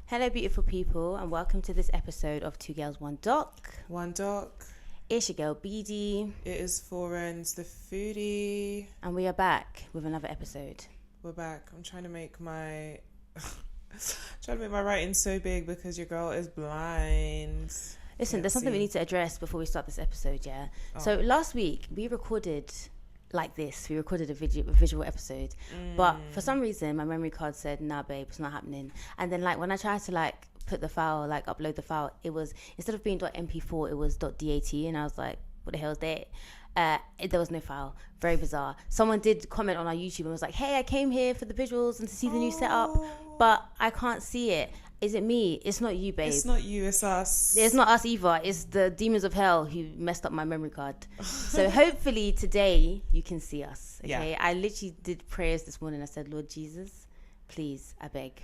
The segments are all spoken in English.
Hello, beautiful people, and welcome to this episode of Two Girls, One Doc. One Doc. It's your girl, BD. It is Forens, the foodie. And we are back with another episode. We're back. I'm trying to make my... writing so big because your girl is blind. Listen, there's something we need to address before we start this episode, yeah? Oh. So last week, we recorded like this. We recorded a visual episode. But for some reason, my memory card said, nah, babe, it's not happening. And then, like, when I tried to, like, put the file, like, upload the file, it was, instead of being .mp4, it was .dat. And I was like, what the hell is that? There was no file. Very bizarre. Someone did comment on our YouTube and was like, hey, I came here for the visuals and to see the new setup, but I can't see it. Is it me? It's not you, babe. It's not you, it's us. It's not us either. It's the demons of hell who messed up my memory card. So hopefully today you can see us, okay? Yeah. I literally did prayers this morning. I said, Lord Jesus, please, I beg.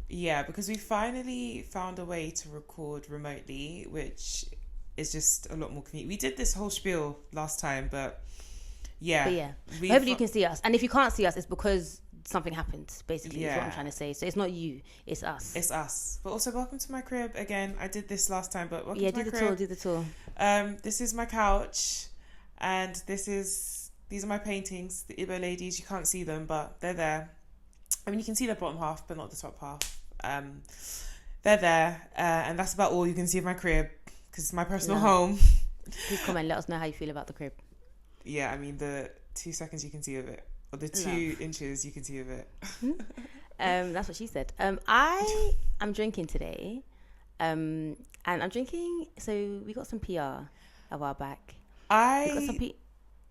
Yeah, because we finally found a way to record remotely, which is just a lot more convenient. We did this whole spiel last time, but yeah. Hopefully you can see us. And if you can't see us, it's because something happened, basically, is what I'm trying to say. So it's not you, it's us. It's us. But also, welcome to my crib again. I did this last time, but welcome to my crib. Do the tour. This is my couch, and these are my paintings, the Igbo ladies. You can't see them, but they're there. I mean, you can see the bottom half, but not the top half. They're there, and that's about all you can see of my crib, because it's my personal home. Please comment, let us know how you feel about the crib. Yeah, I mean, the 2 seconds you can see of it. Or the 2 inches you can see of it. That's what she said. I am drinking today. And I'm drinking... So we got some PR a while back. I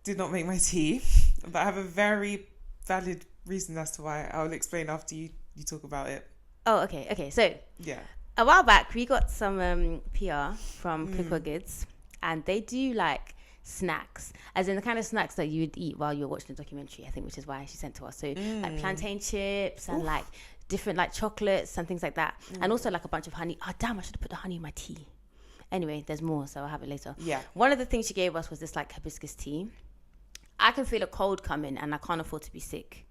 did not make my tea. But I have a very valid reason as to why. I'll explain after you talk about it. Oh, okay. So yeah, a while back we got some PR from Kukuua Goods. And they do like... snacks, as in the kind of snacks that you would eat while you're watching the documentary, I think, which is why she sent to us. So like plantain chips and like different like chocolates and things like that, and also like a bunch of honey. Oh damn, I should have put the honey in my tea. Anyway, there's more, so I'll have it later. Yeah, one of the things she gave us was this like hibiscus tea. I can feel a cold coming and I can't afford to be sick.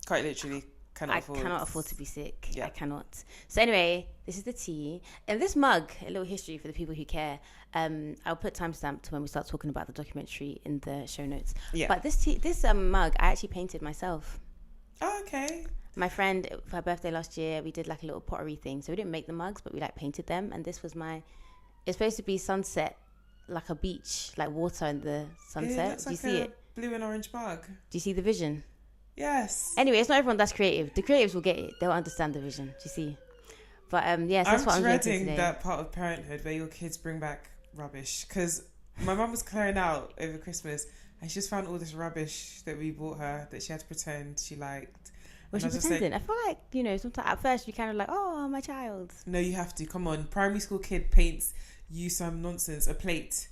Quite literally. I cannot afford to be sick. Yeah. I cannot. So anyway, this is the tea. And this mug, a little history for the people who care. I'll put timestamp to when we start talking about the documentary in the show notes. Yeah. But this mug, I actually painted myself. Oh, okay. My friend, for her birthday last year, we did like a little pottery thing. So we didn't make the mugs, but we like painted them. And this was it's supposed to be sunset, like a beach, like water in the sunset. Do you see it? Blue and orange mug. Do you see the vision? Yes. Anyway, it's not everyone that's creative. The creatives will get it. They'll understand the vision. Do you see? But yes, that's what I'm drinking today. I'm dreading that part of parenthood where your kids bring back rubbish. Because my mum was clearing out over Christmas and she just found all this rubbish that we bought her that she had to pretend she liked. Was she pretending? I feel like, sometimes at first you kind of like, oh, my child. No, you have to. Come on. Primary school kid paints you some nonsense. A plate.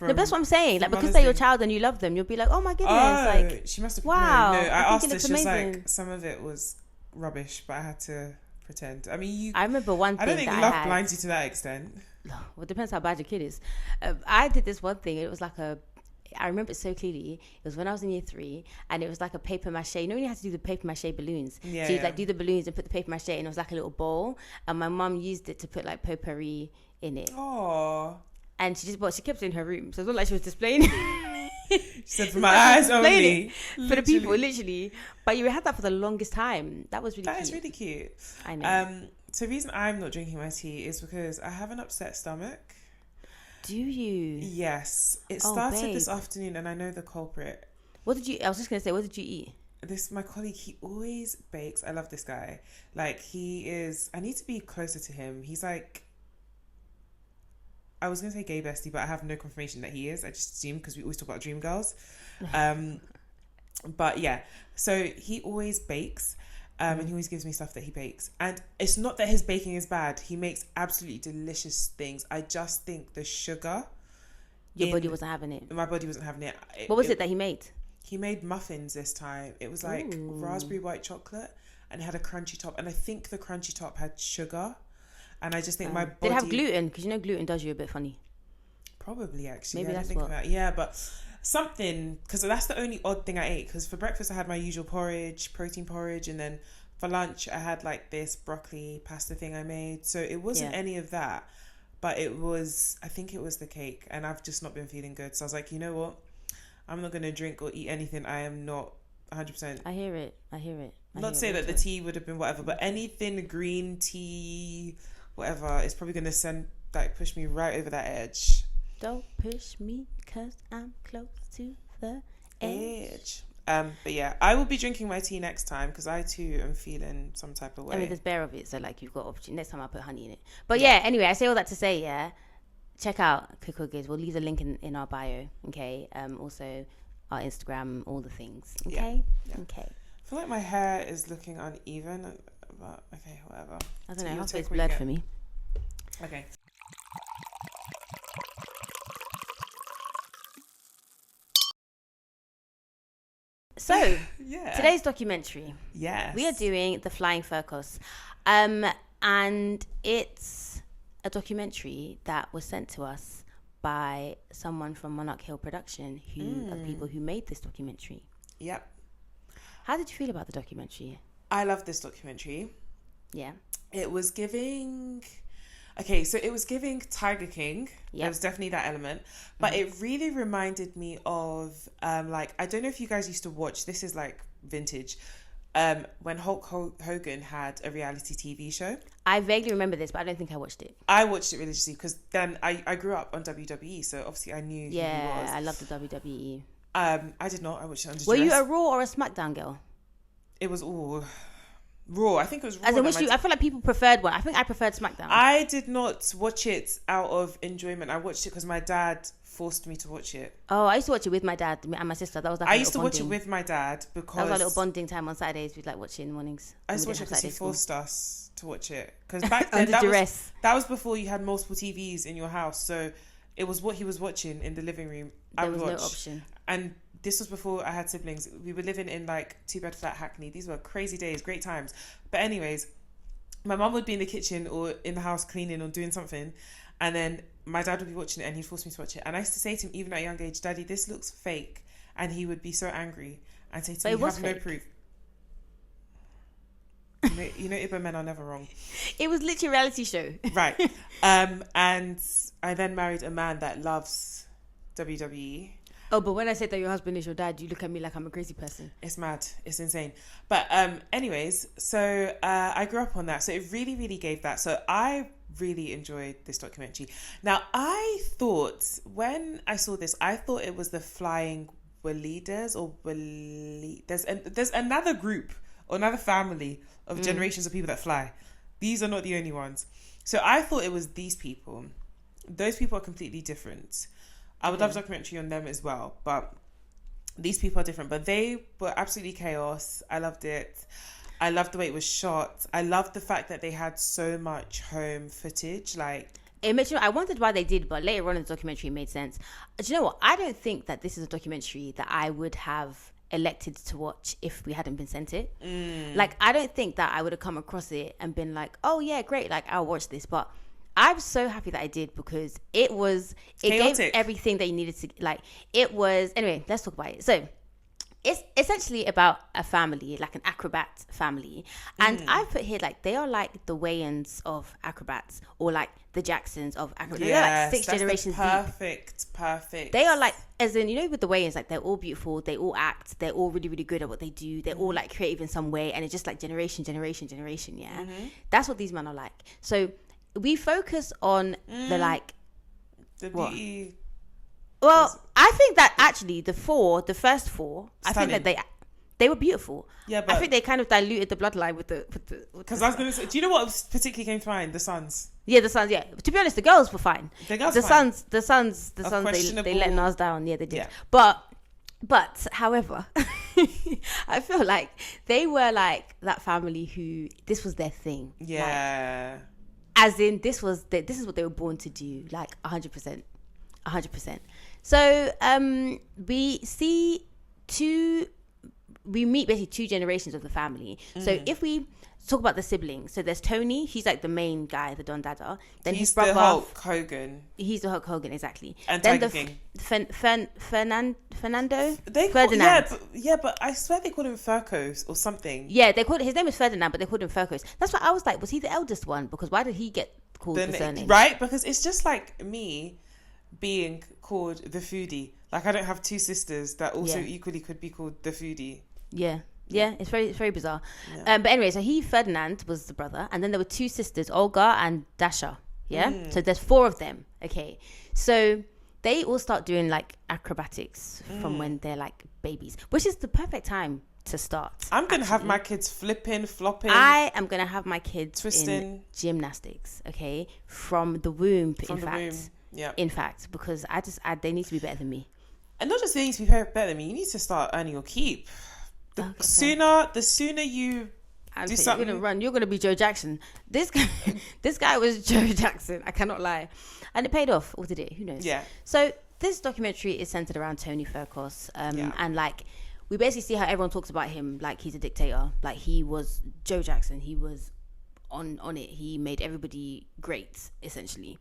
No, that's what I'm saying. Like, because they're your child and you love them, you'll be like, oh my goodness. Oh, she must have. Wow. No, I asked her. She was like, some of it was rubbish, but I had to pretend. I mean, I remember one thing. I don't think love blinds you to that extent. No, well, it depends how bad your kid is. I did this one thing. It was like I remember it so clearly. It was when I was in year 3, and it was like a paper mache. You know when you had to do the paper mache balloons? Yeah. So you'd like do the balloons and put the paper mache, and it was like a little bowl. And my mum used it to put like potpourri in it. Oh. And she kept it in her room. So it's not like she was displaying She said, for my eyes only. For the people, literally. But you had that for the longest time. That was really cute. That is really cute. I know. So the reason I'm not drinking my tea is because I have an upset stomach. Do you? Yes. It started this afternoon and I know the culprit. I was just going to say, what did you eat? My colleague, he always bakes. I love this guy. Like, I need to be closer to him. He's like, I was going to say gay bestie, but I have no confirmation that he is. I just assume because we always talk about dream girls. But yeah, so he always bakes and he always gives me stuff that he bakes. And it's not that his baking is bad. He makes absolutely delicious things. I just think the sugar... Your body wasn't having it. My body wasn't having it. What was it that he made? He made muffins this time. It was like raspberry white chocolate and it had a crunchy top. And I think the crunchy top had sugar. And I just think my body... Did it have gluten? Because gluten does you a bit funny. Probably, actually. Maybe that's what... Yeah, but something... Because that's the only odd thing I ate. Because for breakfast, I had my usual porridge, protein porridge. And then For lunch, I had like this broccoli pasta thing I made. So it wasn't any of that. But I think it was the cake. And I've just not been feeling good. So I was like, you know what? I'm not going to drink or eat anything. I am not 100%. I hear it. Not to say that the tea would have been whatever, but anything green tea, whatever, is probably going to push me right over that edge. Don't push me because I'm close to the edge. But yeah, I will be drinking my tea next time because I too am feeling some type of way. I mean, there's bare of it, so like you've got option. Next time I'll put honey in it. But yeah, anyway, I say all that to say, check out Kukuua. We'll leave the link in our bio, okay? Also our Instagram, all the things, okay? Yeah. Okay. I feel like my hair is looking uneven, but okay, whatever. I don't know, halfway it's blurred for me. Okay. So, today's documentary. Yes. We are doing The Flying Fercos. And it's a documentary that was sent to us by someone from Monarch Hill Productions, who are people who made this documentary. Yep. How did you feel about the documentary? I love this documentary. Yeah. It was giving... Okay, so it was giving Tiger King. Yep. There was definitely that element. But it really reminded me of, I don't know if you guys used to watch, this is like vintage, when Hulk Hogan had a reality TV show. I vaguely remember this, but I don't think I watched it. I watched it religiously because then I grew up on WWE, so obviously I knew who he was. Yeah, I love the WWE. I did not. I watched it under Were duress. you a Raw or a SmackDown girl? It was all... Raw. I think it was Raw. I feel like people preferred one. I think I preferred SmackDown. I did not watch it out of enjoyment. I watched it because my dad forced me to watch it. Oh, I used to watch it with my dad and my sister. That was like I used to watch it with my dad because... That was our little bonding time on Saturdays. We'd like watch it in the mornings. I used to watch it because he forced us to watch it. Because back then, that was before you had multiple TVs in your house. So it was what he was watching in the living room. There was no option. And this was before I had siblings. We were living in like 2-bed flat Hackney. These were crazy days, great times. But anyways, my mum would be in the kitchen or in the house cleaning or doing something. And then my dad would be watching it and he'd force me to watch it. And I used to say to him, even at a young age, Daddy, this looks fake. And he would be so angry and say to me, you have no proof. You know, Ibo men are never wrong. It was literally a reality show. Right. And I then married a man that loves WWE. Oh, but when I said that your husband is your dad, you look at me like I'm a crazy person. It's mad. It's insane. But anyways, so I grew up on that. So it really, really gave that. So I really enjoyed this documentary. Now, I thought, when I saw this, I thought it was the Flying Waleeders or There's another group or another family of generations of people that fly. These are not the only ones. So I thought it was these people. Those people are completely different. I would love a documentary on them as well, but these people are different. But they were absolutely chaos. I loved it. I loved the way it was shot. I loved the fact that they had so much home footage. I wondered why they did, but later on in the documentary it made sense. Do you know what? I don't think that this is a documentary that I would have elected to watch if we hadn't been sent it. I don't think that I would have come across it and been like, oh yeah, great, I'll watch this. But I'm so happy that I did because it gave everything that you needed to, anyway, let's talk about it. So it's essentially about a family, like an acrobat family. And I've put here, they are like the Wayans of acrobats or like the Jacksons of acrobats. Yes, they're like 6 generations perfect. They are as in, with the Wayans, they're all beautiful, they all act, they're all really, really good at what they do. They're all creative in some way. And it's just generation, yeah? That's what these men are like. So we focus on the beauty. Well, I think that actually the first four, stunning. I think that they were beautiful. Yeah, but I think they kind of diluted the bloodline with the. Because I was going to say, do you know what particularly came to mind? The sons. Yeah, the sons. Yeah, to be honest, the girls were fine. The sons, they let Nas down. Yeah, they did. Yeah. But however, I feel like they were like that family who this was their thing. Yeah. As in, this is what they were born to do. 100%. So we meet basically 2 generations of the family. So talk about the siblings. So there's Tony. He's like the main guy, the Don Dada. Then he's his brother, the Hulk Hogan. He's the Hulk Hogan, exactly. And then Tiger King. Fernando. Ferdinand. But I swear they called him Fercos or something. Yeah, they called his name is Ferdinand, but they called him Fercos. That's why I was like, was he the eldest one? Because why did he get called the surname? Right, because it's just like me being called the foodie. Like I don't have two sisters that also equally could be called the foodie. Yeah, it's very bizarre. Yeah. But anyway, so Ferdinand was the brother, and then there were two sisters, Olga and Dasha. Yeah, so there's 4 of them. Okay, so they all start doing like acrobatics from when they're like babies, which is the perfect time to start. I'm gonna have my kids flipping, flopping. I am gonna have my kids twisting in gymnastics. Okay, from the womb. Yeah. In fact, because they need to be better than me. And not just they need to be better than me. You need to start earning your keep. The sooner you do something. You're gonna be Joe Jackson. This guy was Joe Jackson. I cannot lie, and it paid off. Or did it? Who knows? Yeah. So this documentary is centered around Tony Fercos, and like we basically see how everyone talks about him like he's a dictator. Like he was Joe Jackson. He was on it. He made everybody great, essentially.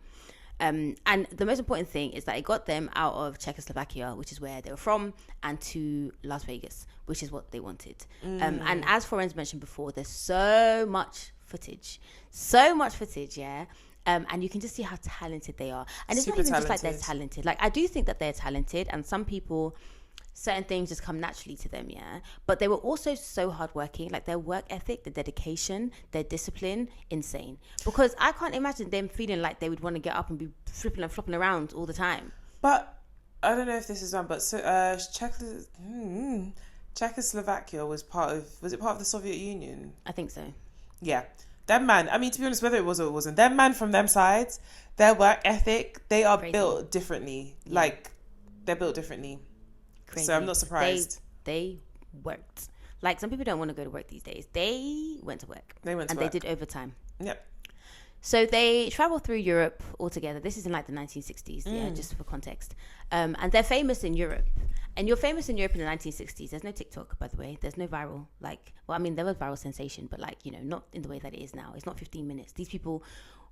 And the most important thing is that it got them out of Czechoslovakia, which is where they were from, and to Las Vegas, which is what they wanted. And as Florence mentioned before, there's so much footage, yeah. And you can just see how talented they are. And it's not even just like they're talented. Like I do think that they're talented, and some people, certain things just come naturally to them, yeah. But they were also so hardworking, like their work ethic, their dedication, their discipline, insane. Because I can't imagine them feeling like they would want to get up and be flipping and flopping around all the time. But I don't know if this is one, but so Czechoslovakia was part of the Soviet Union? I think so. Yeah. Them man, I mean, to be honest, whether it was or it wasn't, them man from them sides, their work ethic, they are built differently. Yeah. Like, they're built differently. Crazy. So I'm not surprised. They worked. Like, some people don't want to go to work these days. They went to work. And they did overtime. Yep. So they traveled through Europe all together. This is in like the 1960s, yeah, just for context. And they're famous in Europe. And you're famous in Europe in the 1960s. There's no TikTok, by the way. There's no viral. Like, well, I mean, there was viral sensation, but like, you know, not in the way that it is now. It's not 15 minutes. These people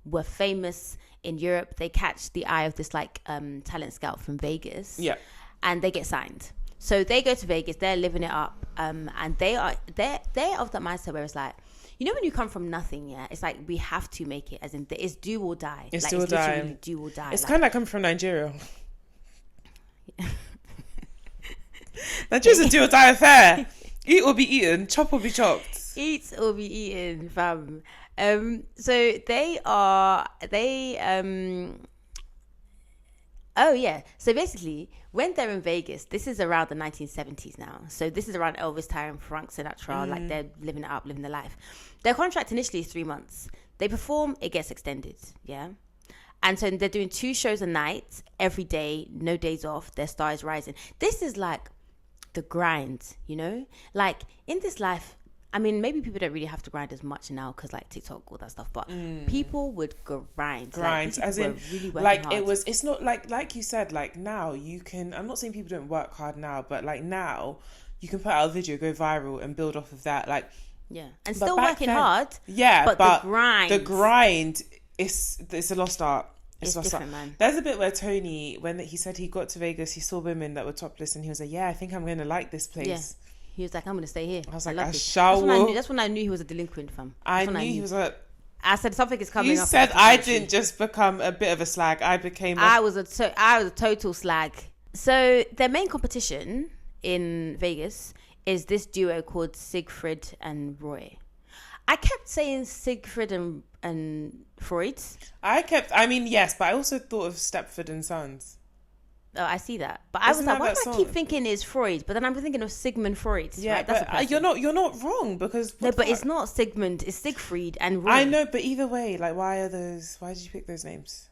were famous in Europe. They catch the eye of this like talent scout from Vegas. Yeah. And they get signed. So they go to Vegas, they're living it up, and they're of that mindset where it's like, you know, when you come from nothing, yeah, it's like we have to make it, as in it's do or die. It's like, do or die. Literally do or die. It's kind of like coming from Nigeria. Nigeria's a do or die affair. Eat or be eaten, chop or be chopped. Eat or be eaten, fam. So oh yeah. So basically, when they're in Vegas, this is around the 1970s now. So this is around Elvis time, Frank Sinatra, like they're living it up, living their life. Their contract initially is 3 months. They perform, it gets extended, yeah? And so they're doing 2 shows a night, every day, no days off, their star is rising. This is like the grind, you know? Like, in this life, I mean, maybe people don't really have to grind as much now because like TikTok, all that stuff. But people would grind, like, as in, really like hard. It's not like you said, like now you can. I'm not saying people don't work hard now, but like now you can put out a video, go viral, and build off of that. Like, yeah, and still working hard. Yeah, but the grind it's a lost art. It's different, man. There's a bit where Tony, when he said he got to Vegas, he saw women that were topless, and he was like, "Yeah, I think I'm going to like this place." Yeah. He was like, I'm going to stay here. I was like, That's when I knew he was a delinquent, fam. I knew he was a... I said, something is coming up. You said I didn't just become a bit of a slag. I was a total slag. So their main competition in Vegas is this duo called Siegfried and Roy. I kept saying Siegfried and Freud. Yes, but I also thought of Stepford and Sons. Oh, I see that, but I was like, why do I keep thinking it's Freud? But then I'm thinking of Sigmund Freud. Yeah, right? But you're not wrong because no, but it's not Sigmund, it's Siegfried and Roy. I know, but either way, like, why did you pick those names?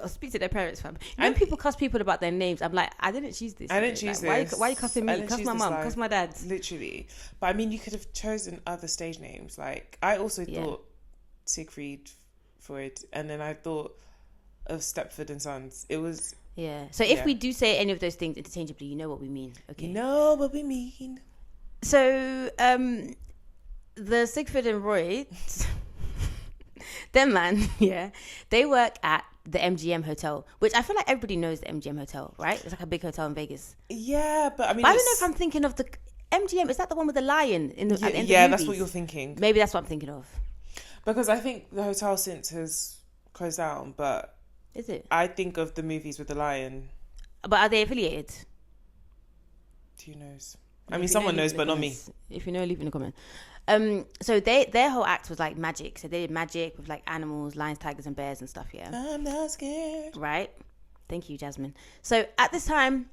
I'll speak to their parents, fam. When people cuss people about their names, I'm like, I didn't choose this. I didn't choose this. Why are you cussing me? Cuss my mum, cuss my dad. Literally, but I mean, you could have chosen other stage names. Like, I also thought Siegfried Freud, and then I thought of Stepford and Sons. It was. Yeah. So if we do say any of those things interchangeably, you know what we mean. Okay. You know what we mean. So the Siegfried and Roy, them man, yeah, they work at the MGM Hotel, which I feel like everybody knows the MGM Hotel, right? It's like a big hotel in Vegas. Yeah, but I mean, but I don't know if I'm thinking of the MGM. Is that the one with the lion in the at the end of the Yeah, movies? that's what you're thinking. Maybe that's what I'm thinking of. Because I think the hotel since has closed down, but is it? I think of the movies with the lion. But are they affiliated? Who knows? I mean, someone knows, but not me. If you know, leave in the comment. So their whole act was like magic. So they did magic with like animals, lions, tigers, and bears and stuff. Yeah. I'm not scared. Right. Thank you, Jasmine. So at this time,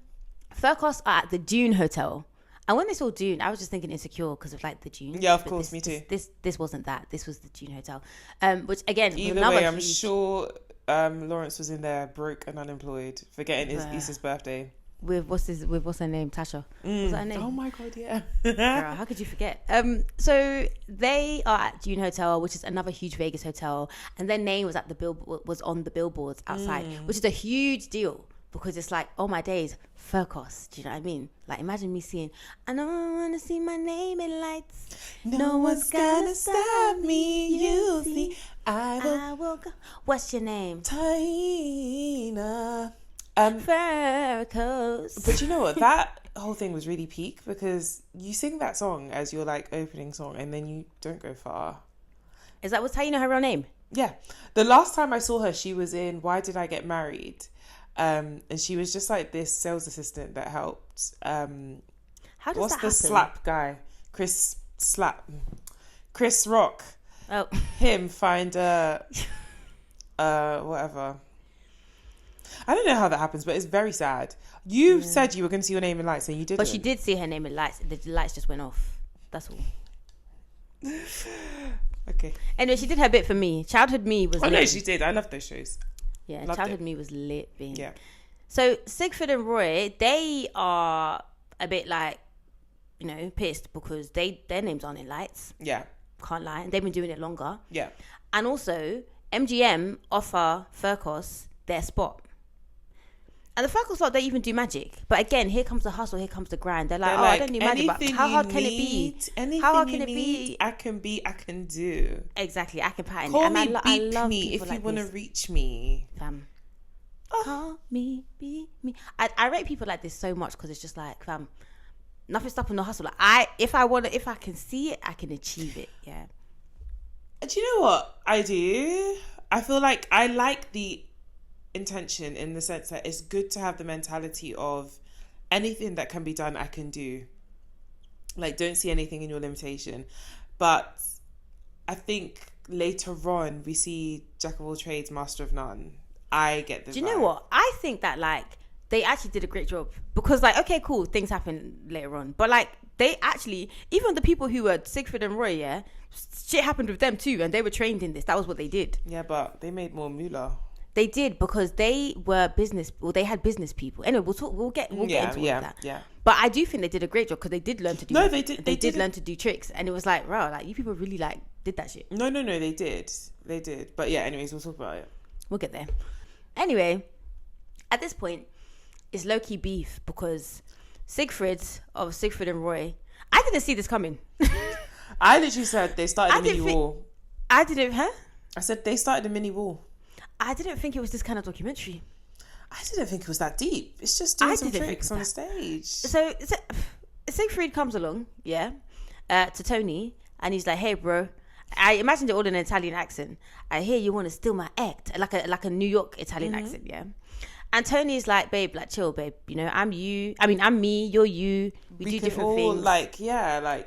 Fercos are at the Dune Hotel. And when they saw Dune, I was just thinking Insecure because of like the Dune. Yeah, of course, me too. This wasn't that. This was the Dune Hotel. Which again, either way, I'm sure Lawrence was in there broke and unemployed, forgetting his Issa's birthday. With what's her name? Tasha. What's her name? Oh my god, yeah. Girl, how could you forget? So they are at Dune Hotel, which is another huge Vegas hotel, and their name was at was on the billboards outside, which is a huge deal because it's like, oh my days, Fercos. Do you know what I mean? Like, imagine me seeing, I don't want to see my name in lights. No one's gonna stop me. You see, I will go. What's your name? Tina. Fercos. But you know what? That whole thing was really peak because you sing that song as your like opening song and then you don't go far. Is that how you know her real name? Yeah. The last time I saw her, she was in Why Did I Get Married? And she was just like this sales assistant that helped. How does what's that the happen? Slap guy? Chris Rock. Oh. Him find whatever. I don't know how that happens, but it's very sad. You said you were going to see your name in lights and you didn't. But she did see her name in lights. The lights just went off. That's all. Okay. Anyway, she did her bit for me. Childhood me was lit. No, she did. I love those shows. Yeah, Loved Childhood it. me was lit. Being. Yeah. So Siegfried and Roy, they are a bit like, pissed because their names aren't in lights. Yeah. Can't lie. And they've been doing it longer. Yeah. And also, MGM offer Fercos their spot. And the Fercos thought they even do magic. But again, here comes the hustle, here comes the grind. They're like, I don't do magic, but how hard can it be? How hard can it be? I can do. Exactly, I can pattern. Call and me, I beep love me if people you like want to this. reach me. Fam. Call me, beep me. I rate people like this so much because it's just like, fam, nothing stopping the hustle. Like if I can see it, I can achieve it. Yeah. Do you know what I do? I feel like I like the intention in the sense that it's good to have the mentality of anything that can be done I can do. Like, don't see anything in your limitation. But I think later on we see Jack of all trades, master of none. I get the Do you know what? I think that like they actually did a great job because like, okay, cool, things happen later on, but like they actually, even the people who were Siegfried and Roy, yeah, shit happened with them too, and they were trained in this. That was what they did. Yeah, but they made more moolah. They did because they were they had business people. Anyway, we'll get into all of that. Yeah. But I do think they did a great job because they did learn to do. No, they did. They did learn to do tricks, and it was like, wow, like you people really like did that shit. No, they did. But yeah, anyways, we'll talk about it. We'll get there. Anyway, at this point, it's low-key beef because Siegfried and Roy, I didn't see this coming. I literally said they started a mini war. I didn't, huh? I said they started a mini war. I didn't think it was this kind of documentary. I didn't think it was that deep. It's just doing some tricks on the stage. So Siegfried comes along, to Tony, and he's like, "Hey, bro, I imagined it all in an Italian accent. I hear you want to steal my act, like a New York Italian accent, yeah." And Tony's like, "Babe, like chill, babe. I'm I'm me, you're you. We do different things.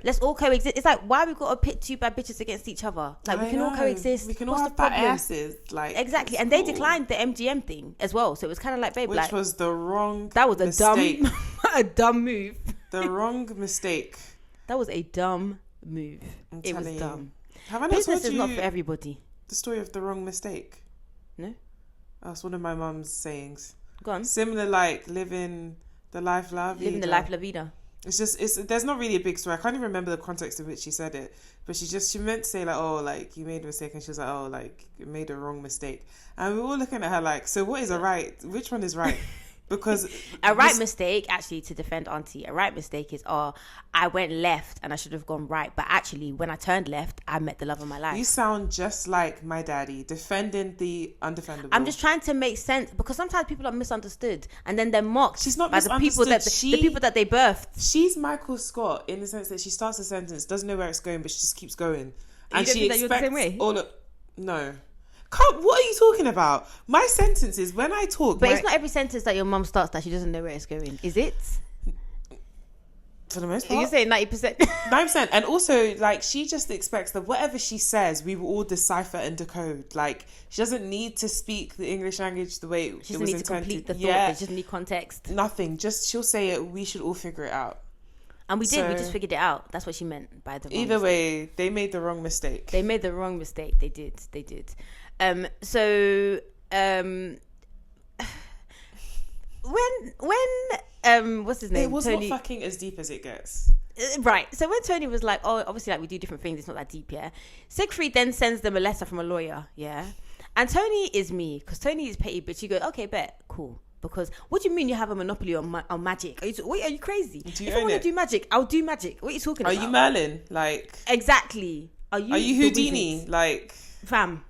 Let's all coexist. It's like, why we got to pit two bad bitches against each other? Like, we can all coexist. We can all have fat asses. Like, exactly. And they declined the MGM thing as well. So it was kind of like, babe, which was the wrong. That was a mistake. a dumb move. The wrong mistake. That was a dumb move. It was dumb. Have I not Business told is you not for everybody. The story of the wrong mistake? No. That's one of my mum's sayings. Go on. Similar, like living the life la vida. Living the life la vida. There's not really a big story. I can't even remember the context in which she said it, but she meant to say like, oh, like you made a mistake, and she was like, oh, like you made a wrong mistake, and we were all looking at her like, so what is a right? Which one is right? Because a right mistake, actually, to defend Auntie, a right mistake is, I went left and I should have gone right. But actually, when I turned left, I met the love of my life. You sound just like my daddy, defending the undefendable. I'm just trying to make sense, because sometimes people are misunderstood and then they're mocked. She's not by the people that the people that they birthed. She's Michael Scott in the sense that she starts a sentence, doesn't know where it's going, but she just keeps going. And you she expects that you're the same way? all of... No. What are you talking about? My sentences, when I talk... But it's not every sentence that your mum starts that she doesn't know where it's going, is it? For the most part. You say 90%. 9%. And also, like, she just expects that whatever she says, we will all decipher and decode. Like, she doesn't need to speak the English language the way it was intended. She doesn't need to complete the thought. They just need context. Nothing. Just, she'll say it. We should all figure it out. And we did. We just figured it out. That's what she meant by the wrong Either mistake. way, they made the wrong mistake. They made the wrong mistake. They did. So when what's his name? It was Tony, not fucking as deep as it gets. Right. So when Tony was like, obviously, like, we do different things, it's not that deep, yeah. Siegfried then sends them a letter from a lawyer, yeah. And Tony is me, because Tony is petty bitch. You go, okay, bet, cool. Because what do you mean you have a monopoly on magic? Are you crazy? If I want to do magic, I'll do magic. What are you talking about? Are you Merlin? Like, exactly. Are you Houdini? Like, fam.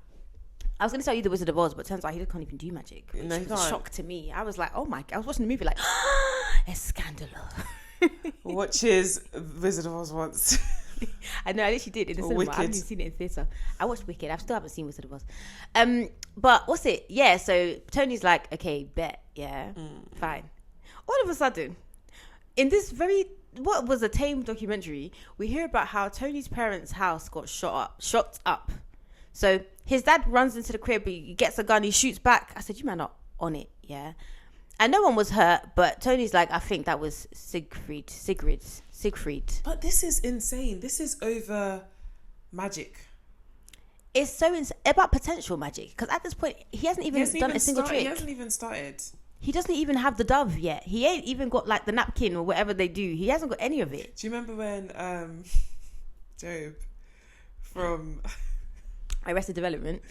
I was going to tell you the Wizard of Oz, but it turns out he can't even do magic. No, he was a shock to me. I was like, oh my God. I was watching the movie like, escandalo. Watches Wizard of Oz once. I know, I literally did in the cinema. Wicked. I haven't even seen it in theatre. I watched Wicked. I still haven't seen Wizard of Oz. But what's it? Yeah, so Tony's like, okay, bet. Yeah, fine. All of a sudden, in this what was a tame documentary, we hear about how Tony's parents' house got shot up. So his dad runs into the crib, he gets a gun, he shoots back. I said, you man are on it, yeah. And no one was hurt, but Tony's like, I think that was Siegfried. But this is insane. This is over magic. It's so about potential magic, because at this point he hasn't even done a single trick. He hasn't even started. He doesn't even have the dove yet. He ain't even got like the napkin or whatever they do. He hasn't got any of it. Do you remember when Job from Arrested Development,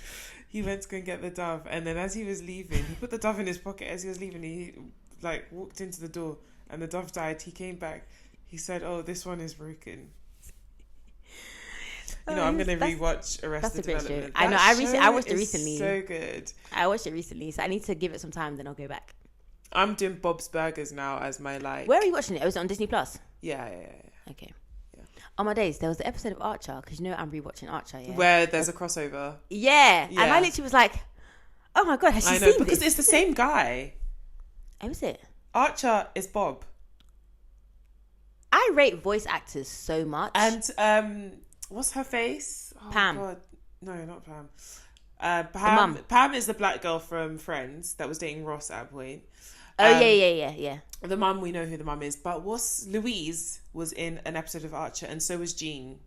he went to go and get the dove, and then as he was leaving, he put the dove in his pocket. As he was leaving, he like walked into the door, and the dove died. He came back. He said, "Oh, this one is broken." You know, I'm gonna rewatch Arrested Development. I know. I watched it recently. So good. I watched it recently, so I need to give it some time. Then I'll go back. I'm doing Bob's Burgers now as my like. Where are you watching it? Was it on Disney Plus? Yeah. Okay. On my days, there was the episode of Archer, because you know I'm rewatching Archer, yeah? Where there's a crossover. Yeah. And I literally was like, oh my God, has she seen because this? it's the same guy. Oh, is it? Archer is Bob. I rate voice actors so much. And what's her face? Oh, Pam. God. No, not Pam. Pam is the black girl from Friends that was dating Ross at a point. Yeah. The mum, we know who the mum is. But Louise was in an episode of Archer, and so was Jean.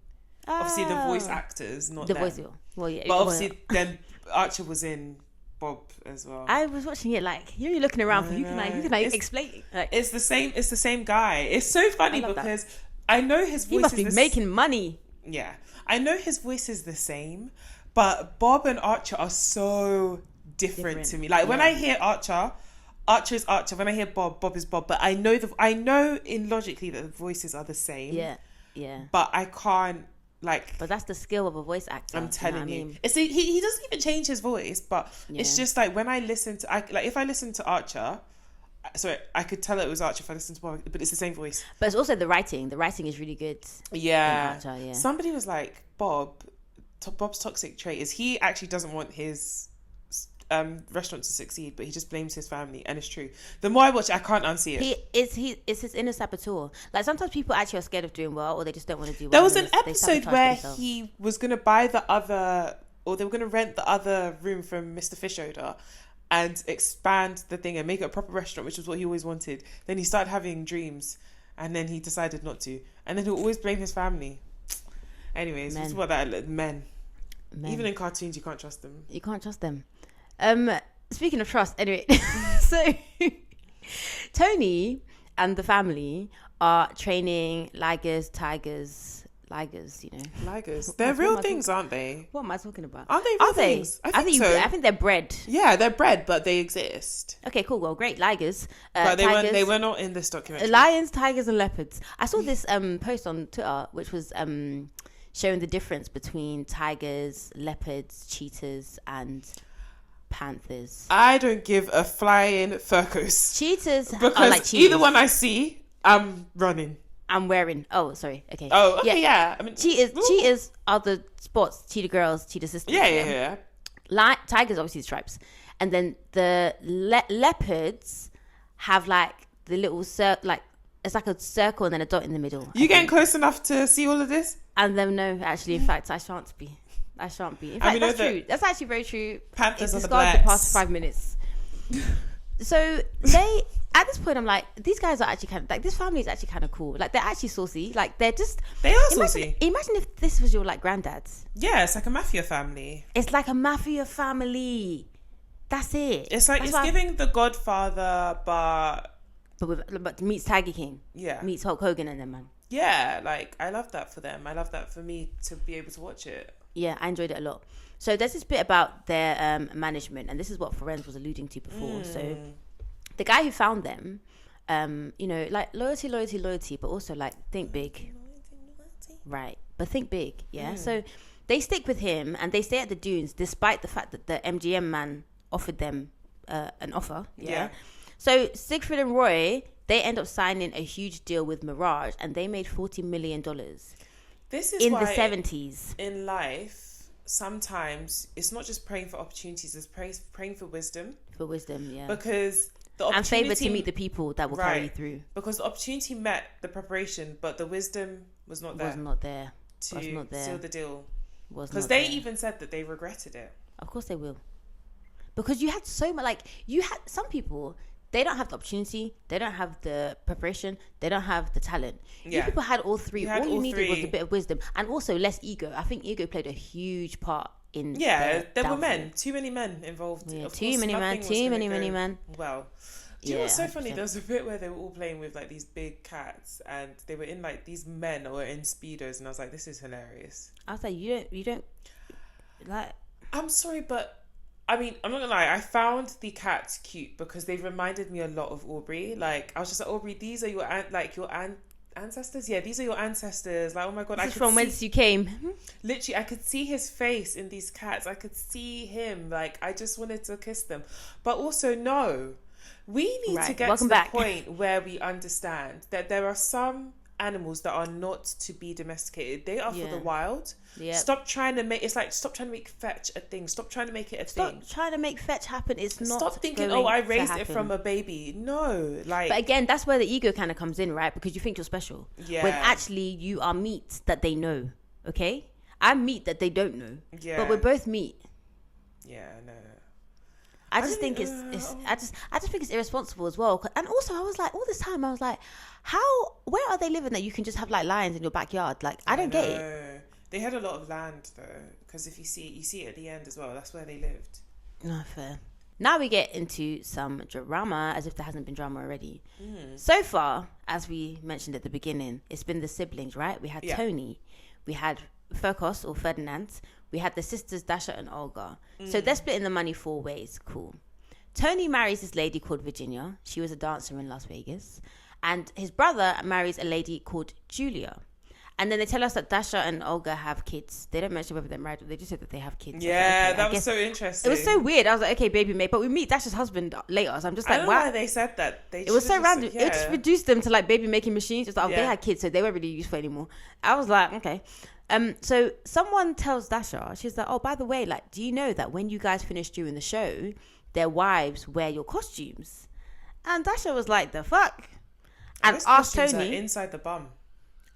Obviously, the voice actors, not the them. voice. Well, yeah. But obviously, then Archer was in Bob as well. I was watching it like you're looking around for who can I explain. Like, it's the same guy. It's so funny because I know his voice. He must be making money. Yeah, I know his voice is the same, but Bob and Archer are so different to me. Like when I hear Archer is Archer. When I hear Bob, Bob is Bob. But I know in logically that the voices are the same. Yeah. But I can't But that's the skill of a voice actor. I'm telling you. I mean? It's he doesn't even change his voice, but it's just like when I listen to if I listen to Archer, sorry, I could tell it was Archer if I listened to Bob, but it's the same voice. But it's also the writing. The writing is really good. Yeah. In Archer, yeah. Somebody was like, Bob's toxic trait is he actually doesn't want his restaurant to succeed, but he just blames his family, and it's true. The more I watch it, I can't unsee it. It's his inner saboteur. Like sometimes people actually are scared of doing well, or they just don't want to do well. There was an episode where he was going to buy they were going to rent the other room from Mr. Fish Odor and expand the thing and make it a proper restaurant, which was what he always wanted. Then he started having dreams, and then he decided not to, and then he'll always blame his family. Anyways, what's about that? Men. Even in cartoons, you can't trust them. You can't trust them. Speaking of trust, anyway, so Tony and the family are training ligers, tigers, ligers, you know. Ligers. They're real things, aren't they? What am I talking about? Aren't they real things? I think so. I think they're bred. Yeah, they're bred, but they exist. Okay, cool. Well, great. Ligers. But they were not in this documentary. Lions, tigers, and leopards. I saw this post on Twitter, which was showing the difference between tigers, leopards, cheetahs, and panthers. I don't give a flying Fercos. Cheetahs because are like cheetahs. Either one I see, I'm running. I'm wearing. Oh, sorry. Okay. Oh, okay, yeah. I mean, cheetahs are the spots. Cheetah girls, cheetah sisters. Yeah. Tigers, obviously, the stripes, and then the leopards have like the little it's like a circle and then a dot in the middle. You getting close enough to see all of this? And then no, actually, in fact, I shan't be. In fact, that's true. That's actually very true. Panthers it's on the blacks. The past 5 minutes. So they. At this point, I'm like, these guys are actually kind of like, this family is actually kind of cool. Like, they're actually saucy. Like, they are saucy. Imagine if this was your like granddad's. Yeah, it's like a mafia family. It's like a mafia family. That's it. It's like it's giving The Godfather, but meets Tiger King. Yeah, meets Hulk Hogan and them, man. Yeah, like I love that for them. I love that for me to be able to watch it. Yeah, I enjoyed it a lot. So there's this bit about their management, and this is what Ferenz was alluding to before. So the guy who found them, you know, like loyalty, but also like think big. Right, but think big, yeah? So they stick with him and they stay at the dunes despite the fact that the MGM man offered them an offer, yeah? So Siegfried and Roy, they end up signing a huge deal with Mirage and they made $40 million. This is in why the 70s. In life, sometimes it's not just praying for opportunities, it's praying for wisdom. For wisdom, yeah. Because the opportunity... And favour to meet the people that will carry you through. Because the opportunity met the preparation, but the wisdom was not there. Was not there. To seal the deal. Because they even said that they regretted it. Of course they will. Because you had so much... Like, you had... Some people... They don't have the opportunity. They don't have the preparation. They don't have the talent. Yeah. You people had all three. All you needed was a bit of wisdom and also less ego. I think ego played a huge part in. Yeah, there were men. Too many men involved. Yeah, too many men. Well, do you know what's so funny? There was a bit where they were all playing with like these big cats, and they were in like these men or in speedos, and I was like, this is hilarious. I was like, you don't like. I'm sorry, but. I mean, I'm not gonna lie, I found the cats cute because they reminded me a lot of Aubrey. Like, I was just like, Aubrey, these are your ancestors? Yeah, these are your ancestors. Like, oh my God. This is from whence you came. Literally, I could see his face in these cats. I could see him. Like, I just wanted to kiss them. But also, no. We need to get to the point where we understand that there are some animals that are not to be domesticated. They are for the wild. Yep. Stop trying to make fetch a thing. Stop trying to make it a thing. Stop trying to make fetch happen. It's not. Stop thinking, I raised it from a baby. No, like. But again, that's where the ego kind of comes in, right? Because you think you're special. Yeah. When actually you are meat that they know. Okay, I'm meat that they don't know. Yeah. But we're both meat. Yeah. No. I just think I just think it's irresponsible as well. And also, I was like, all this time, I was like, where are they living that you can just have like lions in your backyard? Like, I don't get it. They had a lot of land though, because if you see it at the end as well. That's where they lived. Not fair. Now we get into some drama, as if there hasn't been drama already. So far, as we mentioned at the beginning, it's been the siblings, right? We had Tony, we had Fercos or Ferdinand, we had the sisters Dasha and Olga. So they're splitting the money 4 ways. Cool. Tony marries this lady called Virginia. She was a dancer in Las Vegas. And his brother marries a lady called Julia. And then they tell us that Dasha and Olga have kids. They don't mention whether they're married. They just said that they have kids. Yeah, okay, that was so interesting. It was so weird. I was like, okay, baby mate. But we meet Dasha's husband later. So I'm just like, I don't know why they said that. It was so random. Yeah. It just reduced them to like baby making machines. It's like, they had kids, so they weren't really useful anymore. I was like, okay. So someone tells Dasha, she's like, oh, by the way, like, do you know that when you guys finish doing the show, their wives wear your costumes? And Dasha was like, the fuck? And asked Tony. Inside the bum.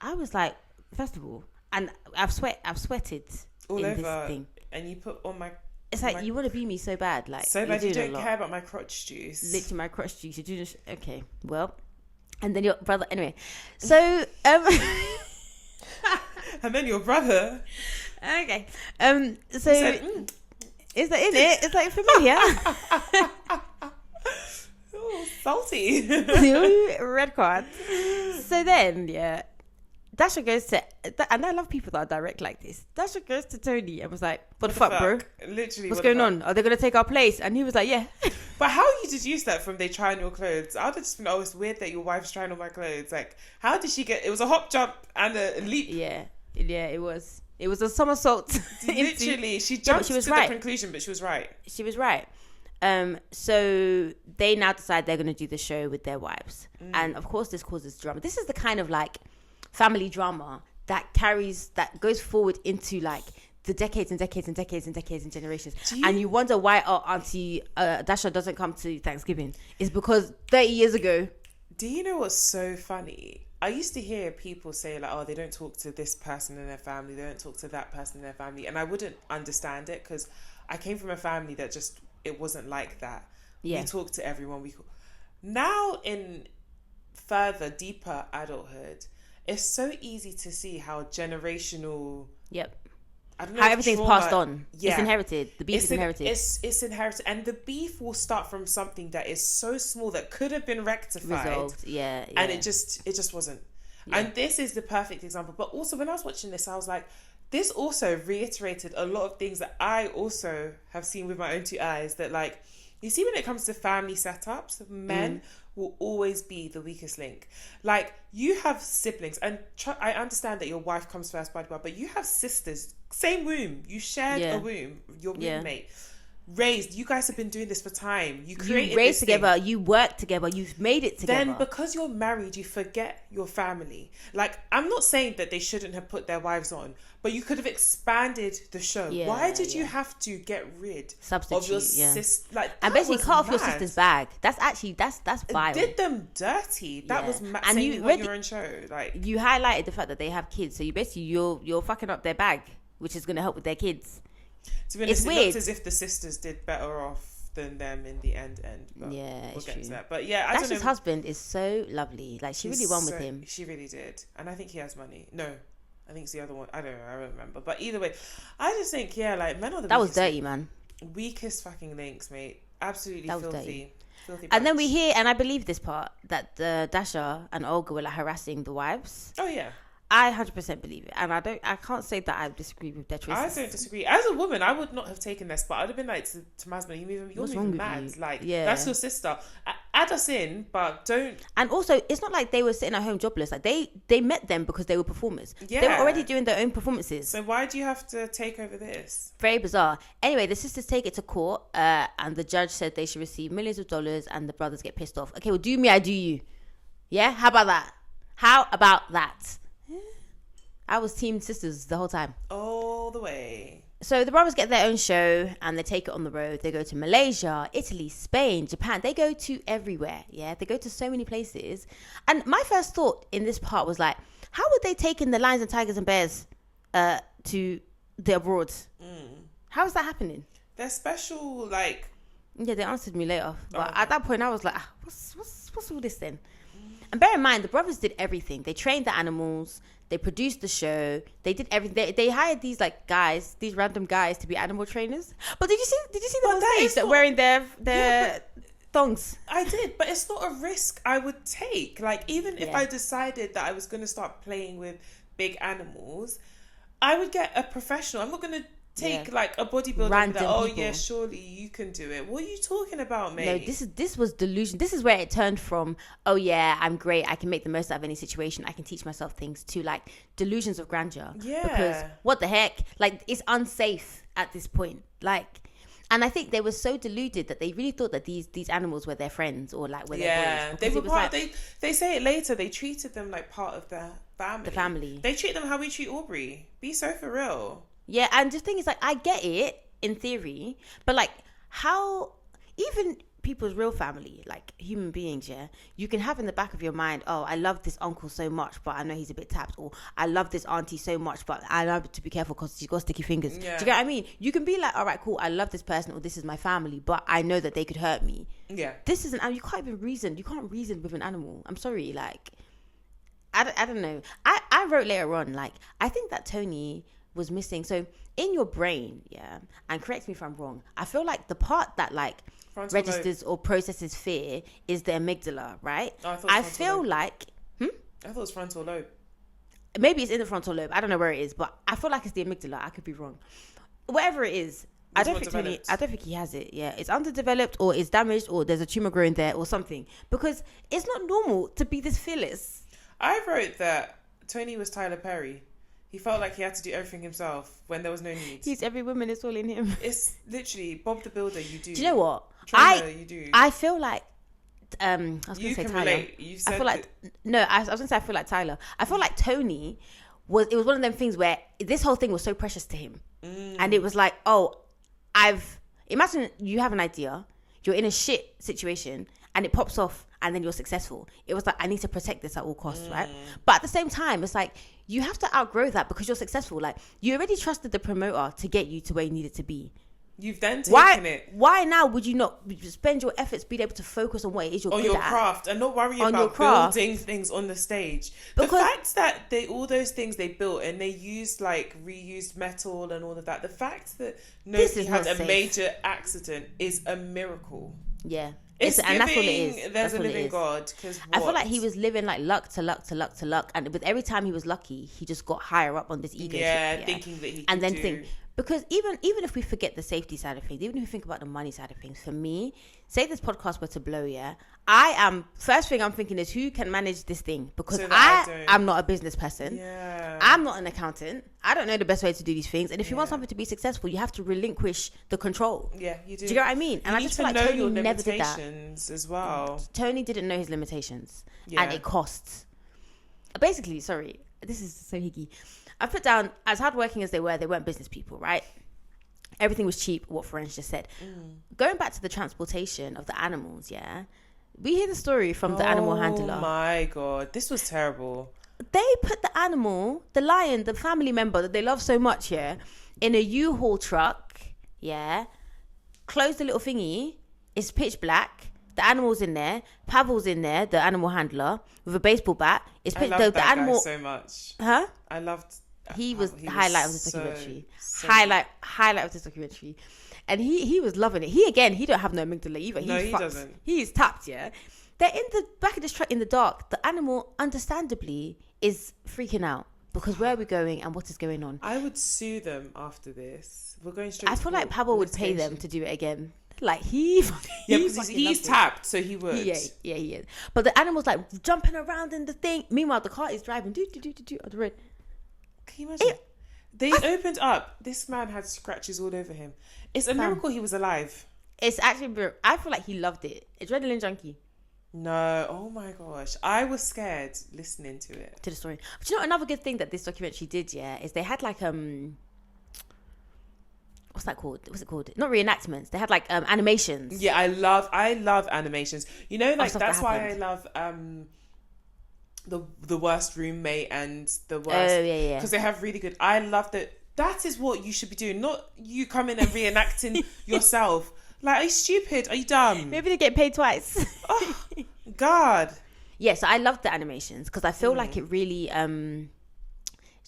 I was like, first of all, and I've sweated all in over this thing. And you put on my. It's like you want to be me so bad, like so bad. You don't care about my crotch juice. Literally, my crotch juice. You do this. Okay, well, and then your brother. Anyway, so and then your brother. Okay, so said, is that in it? It's like familiar. Oh, salty. Red card. So then, Dasha goes to, and I love people that are direct like this. Dasha goes to Tony and was like, what the fuck, bro? Literally. What's going on? Are they going to take our place? And he was like, yeah. But how you deduce that from they trying your clothes? I would have just been, oh, it's weird that your wife's trying on my clothes. Like, how did she get, it was a hop, jump and a leap. Yeah, it was. It was a somersault. Literally, she jumped to the conclusion, but she was right. She was right. So they now decide they're going to do the show with their wives. And of course this causes drama. This is the kind of like family drama that goes forward into like the decades and decades and decades and decades and generations. And you wonder why Auntie Dasha doesn't come to Thanksgiving. It's because 30 years ago. Do you know what's so funny? I used to hear people say like, oh, they don't talk to this person in their family, they don't talk to that person in their family, and I wouldn't understand it because I came from a family that just, it wasn't like that. We talk to everyone. Now in further deeper adulthood, it's so easy to see how generational. I don't know how everything's passed on. It's inherited. The beef is inherited. It's inherited, and the beef will start from something that is so small that could have been rectified. Resolved. And it just wasn't. And this is the perfect example. But also, when I was watching this, I was like, this also reiterated a lot of things that I also have seen with my own two eyes. That like, you see, when it comes to family setups, men will always be the weakest link. Like, you have siblings, and I understand that your wife comes first, but you have sisters, same womb, you shared a womb, your roommate, raised, you guys have been doing this for time, you raised together thing. You work together, you've made it together. Then because you're married, you forget your family. Like, I'm not saying that they shouldn't have put their wives on, but you could have expanded the show. Why did you have to get rid of your sister? Like, and basically cut off your sister's bag. That's actually that's vile. It did them dirty. That was and you on your own show. Like, you highlighted the fact that they have kids, so you basically you're fucking up their bag, which is going to help with their kids. To be honest, it looked as if the sisters did better off than them in the end. But we'll get to that. But yeah, Dash's husband is so lovely. Like, she really won with him. She really did, and I think he has money. No, I think it's the other one. I don't know. I don't remember. But either way, I just think like men are the that was dirty, man. Weakest fucking links, mate. Absolutely that was filthy. Dirty. And then we hear, and I believe this part, that Dasha and Olga were like harassing the wives. Oh yeah. I 100% believe it, and I can't say that I disagree with their choices. I don't disagree. As a woman, I would not have taken this, but I'd have been like to my husband, you're moving mad. You? Like, that's your sister. Add us in, but don't. And also, it's not like they were sitting at home jobless. Like, they met them because they were performers. Yeah. They were already doing their own performances. So why do you have to take over this? Very bizarre. Anyway, the sisters take it to court, and the judge said they should receive millions of dollars, and the brothers get pissed off. Okay, well, do me, I do you. Yeah, how about that? I was team sisters the whole time. All the way. So the brothers get their own show and they take it on the road. They go to Malaysia, Italy, Spain, Japan. They go to everywhere. Yeah, they go to so many places. And my first thought in this part was like, how would they take in the lions and tigers and bears to the abroad? How is that happening? They're special, like. Yeah, they answered me later. But at that point, I was like, what's all this then? And bear in mind, the brothers did everything. They trained the animals. They produced the show. They did everything. They hired these like guys, these random guys, to be animal trainers. But did you see them on stage that wearing their thongs? I did, but it's not a risk I would take. Like, even if I decided that I was going to start playing with big animals, I would get a professional. I'm not going to take like a bodybuilder and be like, oh yeah, surely you can do it. What are you talking about, mate? No, this was delusion. This is where it turned from, oh yeah, I'm great, I can make the most out of any situation, I can teach myself things, to like delusions of grandeur. Yeah. Because what the heck? Like, it's unsafe at this point. Like, and I think they were so deluded that they really thought that these animals were their friends or like were their boys. They were part. They say it later. They treated them like part of their family. The family. They treat them how we treat Aubrey. Be so for real. Yeah, and the thing is, like, I get it in theory, but like, how even people's real family, like human beings, you can have in the back of your mind, oh, I love this uncle so much, but I know he's a bit tapped, or I love this auntie so much, but I love to be careful because she's got sticky fingers. Yeah. Do you get what I mean? You can be like, all right, cool, I love this person, or this is my family, but I know that they could hurt me. Yeah. This is you can't even reason. You can't reason with an animal. I'm sorry, like, I don't know. I wrote later on, like, I think that Tony was missing. So in your brain, and correct me if I'm wrong, I feel like the part that like frontal registers lobe or processes fear is the amygdala, right? Oh, I thought it was I feel lobe. Like I thought it was frontal lobe. maybe it's in the frontal lobe. I don't know where it is, but I feel like it's the amygdala. I could be wrong. Whatever it is, I don't think he has it. Yeah, it's underdeveloped or it's damaged or there's a tumor growing there or something. Because it's not normal to be this fearless. I wrote that Tony was Tyler Perry. He felt like he had to do everything himself when there was no need. He's every woman is all in him. It's literally Bob the Builder. You do. Do you know what? You do. I feel like. I was going to say Tyler. Relate. You said I feel like I was going to say I feel like Tyler. I feel like Tony was. It was one of them things where this whole thing was so precious to him, and it was like, imagine you have an idea, you're in a shit situation, and it pops off, and then you're successful. It was like, I need to protect this at all costs, right? But at the same time, it's like you have to outgrow that because you're successful. Like you already trusted the promoter to get you to where you needed to be. You've then taken it. Why now would you not spend your efforts being able to focus on what it is you're good at? On your craft and not worry about building things on the stage. Because the fact that all those things they built and they used like reused metal and all of that, the fact that nobody had a major accident is a miracle. Yeah. It's and that's what it is. There's a living God. I feel like he was living like luck to luck to luck to luck. And with every time he was lucky, he just got higher up on this ego trip, thinking that he could and then do. Because even if we forget the safety side of things, even if we think about the money side of things, for me, say this podcast were to blow, first thing I'm thinking is who can manage this thing? Because I'm not a business person. Yeah. I'm not an accountant. I don't know the best way to do these things. And if you want something to be successful, you have to relinquish the control. Yeah, you do. Do you know what I mean? And I just feel like Tony never did that. As well. Tony didn't know his limitations. Yeah. And it costs. Basically, sorry, this is so higgy. I put down, as hardworking as they weren't business people, right? Everything was cheap, what Ferenc just said. Going back to the transportation of the animals, we hear the story from the animal handler. Oh my God, this was terrible. They put the animal, the lion, the family member that they love so much, in a U-Haul truck, close the little thingy, it's pitch black, the animal's in there, Pavel's in there, the animal handler, with a baseball bat. I loved that animal guy so much. Huh? I loved... He was the highlight of this documentary. Highlight of this documentary. And he was loving it. He don't have no amygdala either. He doesn't. He is tapped, They're in the back of this truck in the dark. The animal, understandably, is freaking out. Because where are we going and what is going on? I would sue them after this. We're going straight I feel like Pavel would pay them to do it again. Like he's tapped, so he would. Yeah, he is. But the animal's like jumping around in the thing. Meanwhile, the car is driving on the road. Can you imagine? They opened up. This man had scratches all over him. It's a miracle he was alive. It's actually, I feel like he loved it. Adrenaline junkie. No, oh my gosh. I was scared listening to it. To the story. But you know, another good thing that this documentary did, is they had like, what's that called? What's it called? Not reenactments. They had like animations. Yeah, I love animations. You know, like that's why I love the worst roommate and the worst. Oh yeah. Because they have really good. I love that. That is what you should be doing. Not you coming and reenacting yourself. Like, are you stupid? Are you dumb? Maybe they get paid twice. Oh, God. Yeah, so I loved the animations because I feel like it really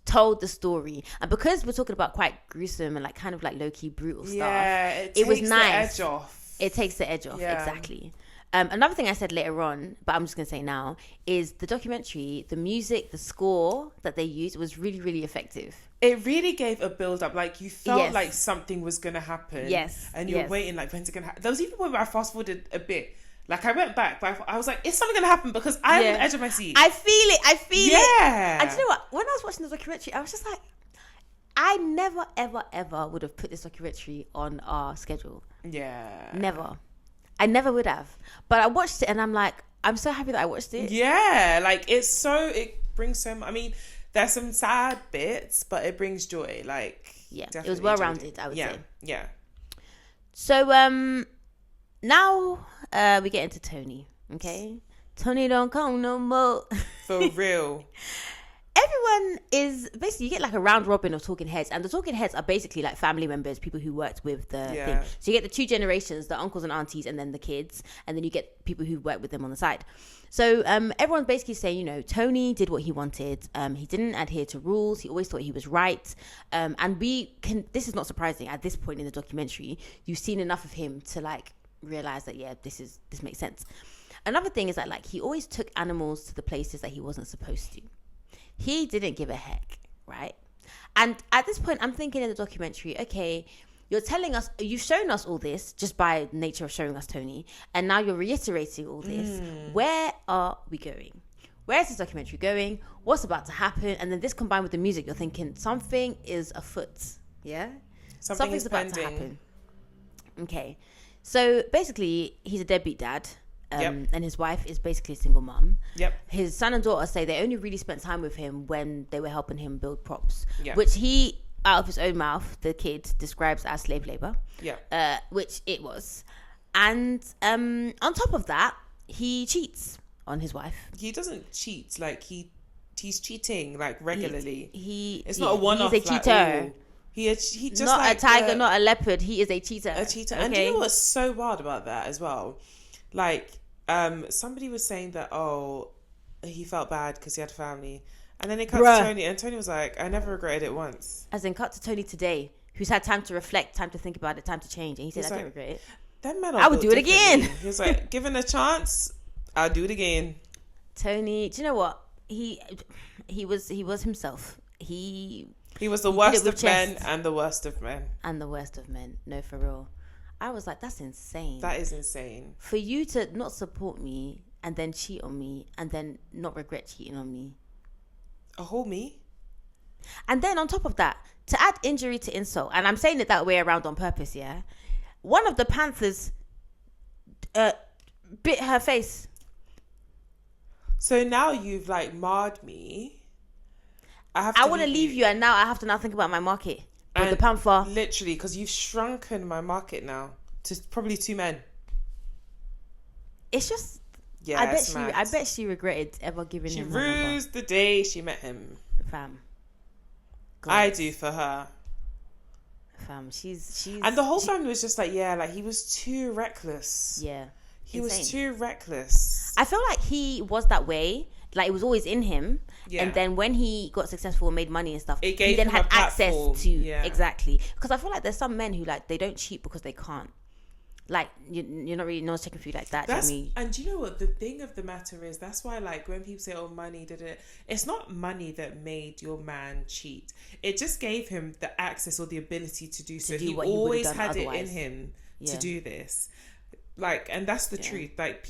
told the story. And because we're talking about quite gruesome and like kind of like low-key brutal stuff, it was nice. The edge off. It takes the edge off, exactly. Another thing I said later on, but I'm just going to say now, is the documentary, the music, the score that they used was really, really effective. It really gave a build-up. Like, you felt like something was going to happen. Yes. And you're waiting, like, when's it going to happen? There was even a point where I fast-forwarded a bit. Like, I went back, but I was like, is something going to happen? Because I'm on the edge of my seat. I feel it. Yeah. And do you know what? When I was watching the documentary, I was just like, I never, ever, ever would have put this documentary on our schedule. Yeah. Never. I never would have. But I watched it and I'm like, I'm so happy that I watched it. Yeah. Like, it brings so much. I mean, there's some sad bits, but it brings joy. Like, it was well-rounded, I would say. Yeah. So, now we get into Tony, okay? Tony don't come no more. For real. Everyone is basically, you get like a round robin of talking heads, and the talking heads are basically like family members, people who worked with the thing. So you get the two generations, the uncles and aunties, and then the kids, and then you get people who work with them on the side. So everyone's basically saying, Tony did what he wanted. He didn't adhere to rules. He always thought he was right. And this is not surprising at this point in the documentary. You've seen enough of him to like realize that, this makes sense. Another thing is that like he always took animals to the places that he wasn't supposed to. he didn't give a heck, right? And at this point, I'm thinking in the documentary, okay, you've shown us all this just by nature of showing us Tony, and now you're reiterating all this. Where are we going? Where is this documentary going? What's about to happen? And then this combined with the music, you're thinking something is afoot. Yeah? Something's about to happen. Okay. So basically, he's a deadbeat dad. And his wife is basically a single mum. Yep. His son and daughter say they only really spent time with him when they were helping him build props, yep. which he, out of his own mouth, the kid describes as slave labor. Yeah. Which it was. And on top of that, he cheats on his wife. He doesn't cheat. Like he's cheating like regularly. It's not a one-off. He's a cheater. Like, he just not like a tiger, not a leopard. He is a cheater. A cheater. Okay? And do you know what's so wild about that as well? Like, somebody was saying that, he felt bad because he had family. And then it cut to Tony, and Tony was like, I never regretted it once. As in, cut to Tony today, who's had time to reflect, time to think about it, time to change. And he said, I don't regret it. That man, I would do it again. He was like, given a chance, I'll do it again. Tony, do you know what? He was himself. He was the worst of men and the worst of men. And the worst of men. No, for real. I was like, that's insane. That is insane. For you to not support me and then cheat on me and then not regret cheating on me. A whole me? And then on top of that, to add injury to insult, and I'm saying it that way around on purpose, yeah? One of the panthers bit her face. So now you've like marred me. I want to leave you, and now I have to think about my market. With the panther. Literally, because you've shrunken my market now to probably 2 men. It's just... Yeah, I bet she regretted ever giving him her number. She rused the day she met him. Fam. God. I do for her. Fam, she's... And the whole family was just like, yeah, like he was too reckless. Yeah. He was too reckless. I feel like he was that way. Like it was always in him. Yeah. And then when he got successful and made money and stuff, he then had access to exactly. Because I feel like there's some men who like they don't cheat because they can't. Like you're not really no one's checking for you like that. And do you know what the thing of the matter is? That's why like when people say, "Oh, money did it," it's not money that made your man cheat. It just gave him the access or the ability to do so. He always had it in him to do this. Like, and that's the truth. Like,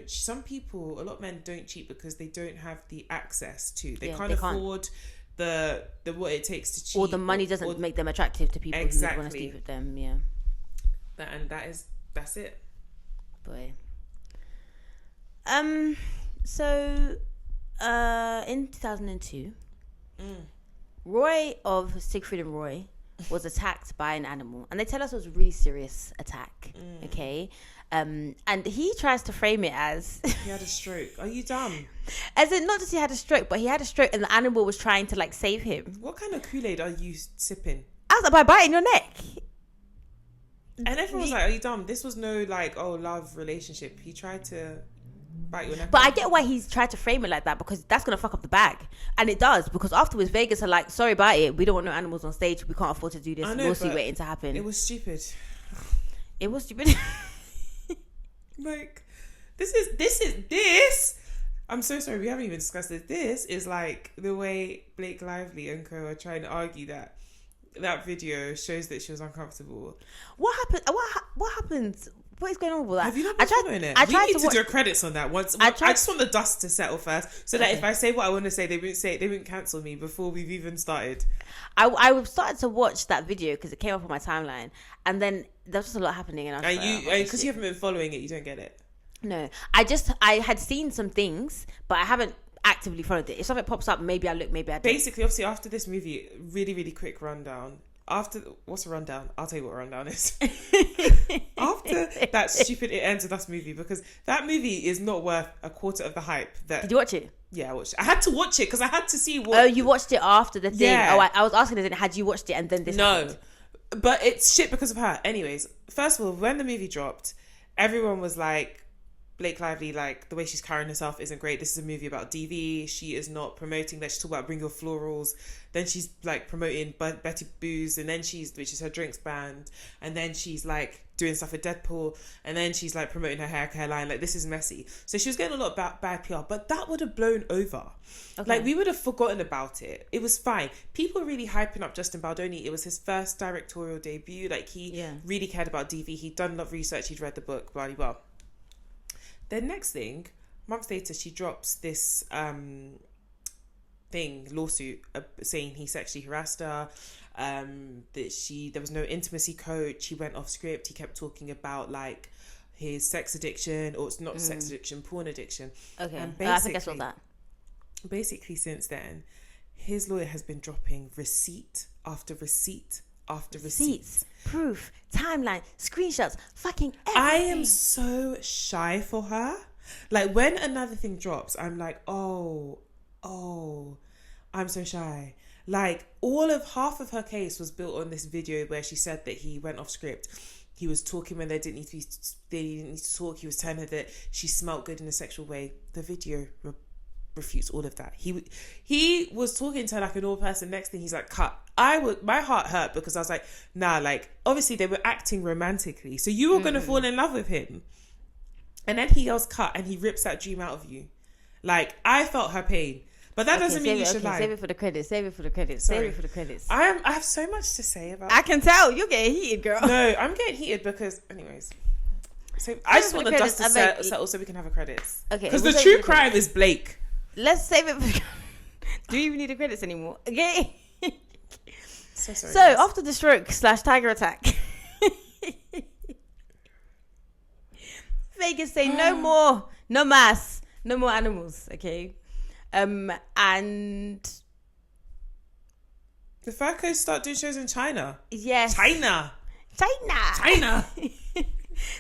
some people, a lot of men don't cheat because they don't have the access to. They can't afford the what it takes to cheat. Or the money doesn't make them attractive to people who want to sleep with them, yeah. That's it. Boy. So, in 2002, Roy of Siegfried and Roy was attacked by an animal. And they tell us it was a really serious attack, okay? And he tries to frame it as... He had a stroke. Are you dumb? As in, not just he had a stroke, but he had a stroke and the animal was trying to, like, save him. What kind of Kool-Aid are you sipping? I was like, by biting your neck. And everyone was like, are you dumb? This was no, like, love relationship. He tried to bite your neck. But I get why he's tried to frame it like that, because that's going to fuck up the bag. And it does, because afterwards, Vegas are like, sorry about it. We don't want no animals on stage. We can't afford to do this. We'll see waiting to happen. It was stupid. It was stupid. Like, this is I'm so sorry, we haven't even discussed this. This is like the way Blake Lively and co are trying to argue that video shows that she was uncomfortable. What happened? What happened? What is going on with that? Have you not been following it? We need to do credits on that once. I just want the dust to settle first, so that if I say what I want to say, they won't cancel me before we've even started. I started to watch that video because it came up on my timeline, and then there was just a lot happening, and because you haven't been following it, you don't get it. No, I had seen some things, but I haven't actively followed it. If something pops up, maybe I look, maybe I don't. Basically, obviously, after this movie, really, really quick rundown. What's a rundown? I'll tell you what a rundown is. After that stupid It Ends With Us movie, because that movie is not worth a quarter of the hype. Did you watch it? Yeah, I watched it. I had to watch it because I had to see what... Oh, you watched it after the thing? Yeah. Oh, I was asking, had you watched it and then this happened? But it's shit because of her. Anyways, first of all, when the movie dropped, everyone was like, Blake Lively, like, the way she's carrying herself isn't great. This is a movie about DV. She is not promoting that. She's talking about Bring Your Florals. Then she's, like, promoting Betty Booze. And then which is her drinks band. And then she's, like, doing stuff with Deadpool. And then she's, like, promoting her hair care line. Like, this is messy. So she was getting a lot of bad PR. But that would have blown over. Okay. Like, we would have forgotten about it. It was fine. People were really hyping up Justin Baldoni. It was his first directorial debut. Like, he really cared about DV. He'd done a lot of research. He'd read the book. Blah, blah, blah. Then next thing, months later, she drops this lawsuit saying he sexually harassed her, that there was no intimacy coach, he went off script, he kept talking about, like, his sex addiction, or it's not sex addiction, porn addiction. Okay, and I think I saw that. Basically, since then, his lawyer has been dropping receipt after receipt after receipts, proof, timeline, screenshots, fucking everything. I am so shy for her. Like, when another thing drops, I'm like, oh, I'm so shy. Like, half of her case was built on this video where she said that he went off script. He was talking when they didn't need to talk. He was telling her that she smelt good in a sexual way. The video refutes all of that. He was talking to her like a normal person. Next thing, he's like, cut. My heart hurt because I was like, nah, like, obviously they were acting romantically, so you were gonna fall in love with him. And then he yells cut and he rips that dream out of you. Like, I felt her pain. But that doesn't mean you should lie. Save it for the credits. I have so much to say about I can tell. You're getting heated, girl. No, I'm getting heated because, anyways. So I just want the dust to settle so we can have a credits. Okay. Because the true crime is Blake. Let's save it for... Do you even need the credits anymore? Okay. So sorry. So, after the stroke/tiger attack, Vegas say no more animals, okay? And the Fercos start doing shows in China. Yes. China.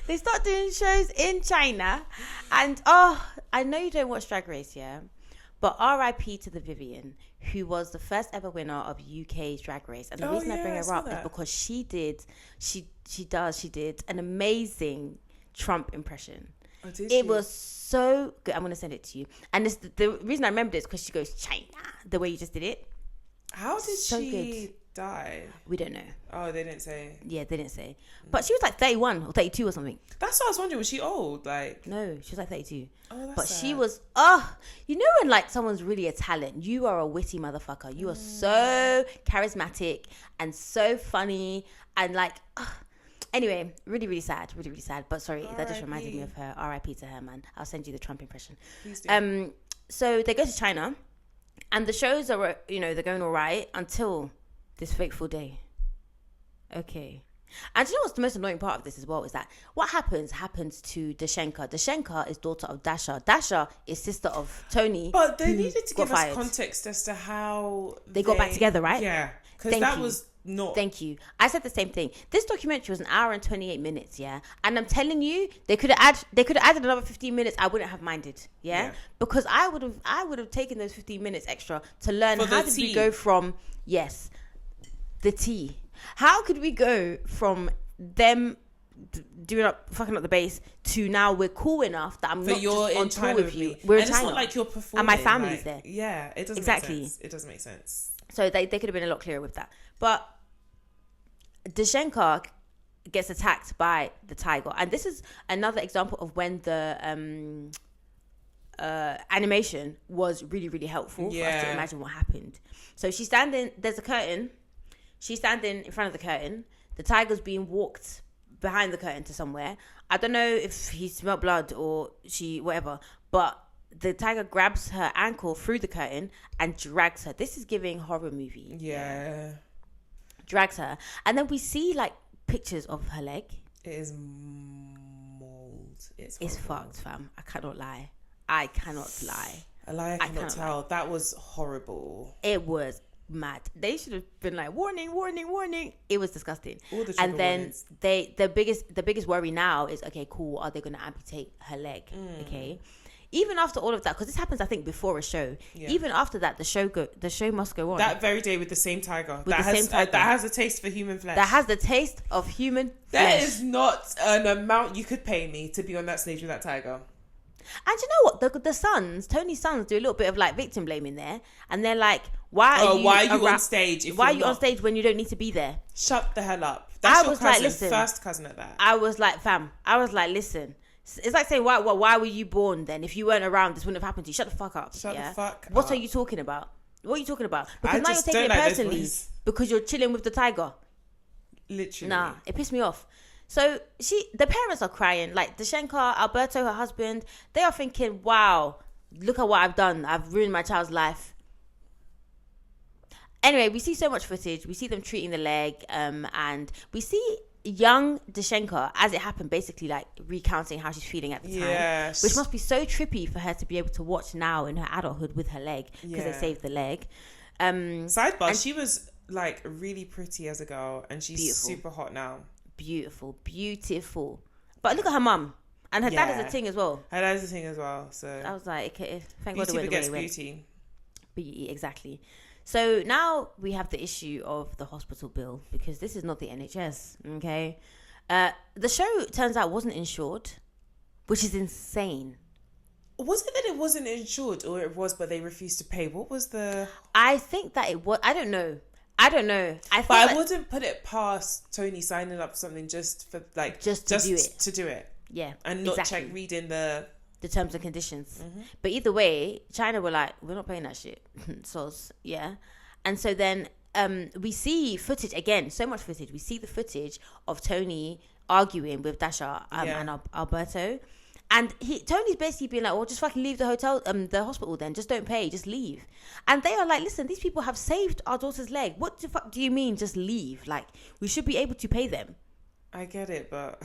They start doing shows in China. And, I know you don't watch Drag Race, yeah? But RIP to the Vivienne, who was the first ever winner of UK's Drag Race. And the reason I bring her up is because she did an amazing Trump impression. Oh, did it was so good. I'm going to send it to you. And the reason I remember this is because she goes, China, the way you just did it. How did she die? We don't know. Oh, they didn't say. Yeah, they didn't say. But she was like 31 or 32 or something. That's what I was wondering. Was she old? Like, no, she was like 32. Oh, that's but sad. She was, you know when, like, someone's really a talent, you are a witty motherfucker. You are so charismatic and so funny and, like, anyway, really, really sad. Really, really sad. But sorry, that just reminded me of her. RIP to her, man. I'll send you the Trump impression. Please do. So they go to China and the shows are, they're going all right until this fateful day. Okay. And do you know what's the most annoying part of this as well is that what happens to Dashenka. Dashenka is daughter of Dasha. Dasha is sister of Tony. But they needed to give us context as to how they got back together, right? Yeah. Because that was not... Thank you. I said the same thing. This documentary was 1 hour and 28 minutes, yeah? And I'm telling you, they could have added another 15 minutes. I wouldn't have minded, yeah? Because I would have taken those 15 minutes extra to learn how did we go from, the tea. How could we go from them fucking up the base to now we're cool enough that I'm not just on tour with you. We're in China. It's not like you're performing. And my family's there. Yeah, it doesn't make sense. It doesn't make sense. So they could have been a lot clearer with that. But Dashenka gets attacked by the tiger. And this is another example of when the animation was really, really helpful for us to imagine what happened. So she's standing, there's a curtain. She's standing in front of the curtain. The tiger's being walked behind the curtain to somewhere. I don't know if he smelled blood or whatever, but the tiger grabs her ankle through the curtain and drags her. This is giving horror movie. Yeah. Drags her. And then we see, like, pictures of her leg. It is mold. It's fucked, fam. I cannot lie. I cannot lie. A lie I cannot tell. That was horrible. It was mad. They should have been like, warning, warning, warning. It was disgusting. All the and then warnings. the biggest worry now is, okay, cool, are they going to amputate her leg? Okay. Even after all of that, because this happens, I think, before a show. Yeah. Even after that, the show must go on. That very day with the same tiger. That has a taste for human flesh. That has the taste of human flesh. There is not an amount you could pay me to be on that stage with that tiger. And you know what? The sons, Tony's sons, do a little bit of like victim blaming there, and they're like, "Why are you on stage? Why are you on stage when you don't need to be there? Shut the hell up." That's your cousin, like, listen, first cousin at that. I was like, fam. I was like, listen. It's like saying, why were you born then? If you weren't around, this wouldn't have happened to you. Shut the fuck up. Shut the fuck up. What are you talking about? What are you talking about? Because now you're taking it personally because you're chilling with the tiger. Literally. Nah, it pissed me off. So the parents are crying. Like Dashenka, Alberto, her husband, they are thinking, wow, look at what I've done. I've ruined my child's life. Anyway, we see so much footage. We see them treating the leg, and we see young Dashenka, as it happened, basically like recounting how she's feeling at the time. Yes. Which must be so trippy for her to be able to watch now in her adulthood with her leg, because they saved the leg. Sidebar, she was like really pretty as a girl, and she's beautiful. Super hot now. Beautiful. But look at her mum. And her dad is a thing as well. Her dad is a thing as well. So I was like, okay, thank beauty God it went begets the way it went. Beauty, exactly. So now we have the issue of the hospital bill, because this is not the NHS, okay? The show, turns out, wasn't insured, which is insane. Was it that it wasn't insured, or it was, but they refused to pay? What was the... I think that it was... I don't know. I wouldn't put it past Tony signing up something just for, like... Just to do it. Yeah, and not check reading the terms and conditions. Mm-hmm. But either way, China were like, we're not paying that shit. Soz, yeah. And so then we see footage again, so much footage. We see the footage of Tony arguing with Dasha and Alberto. And Tony's basically being like, well, just fucking leave the hospital then. Just don't pay, just leave. And they are like, listen, these people have saved our daughter's leg. What the fuck do you mean just leave? Like, we should be able to pay them. I get it, but...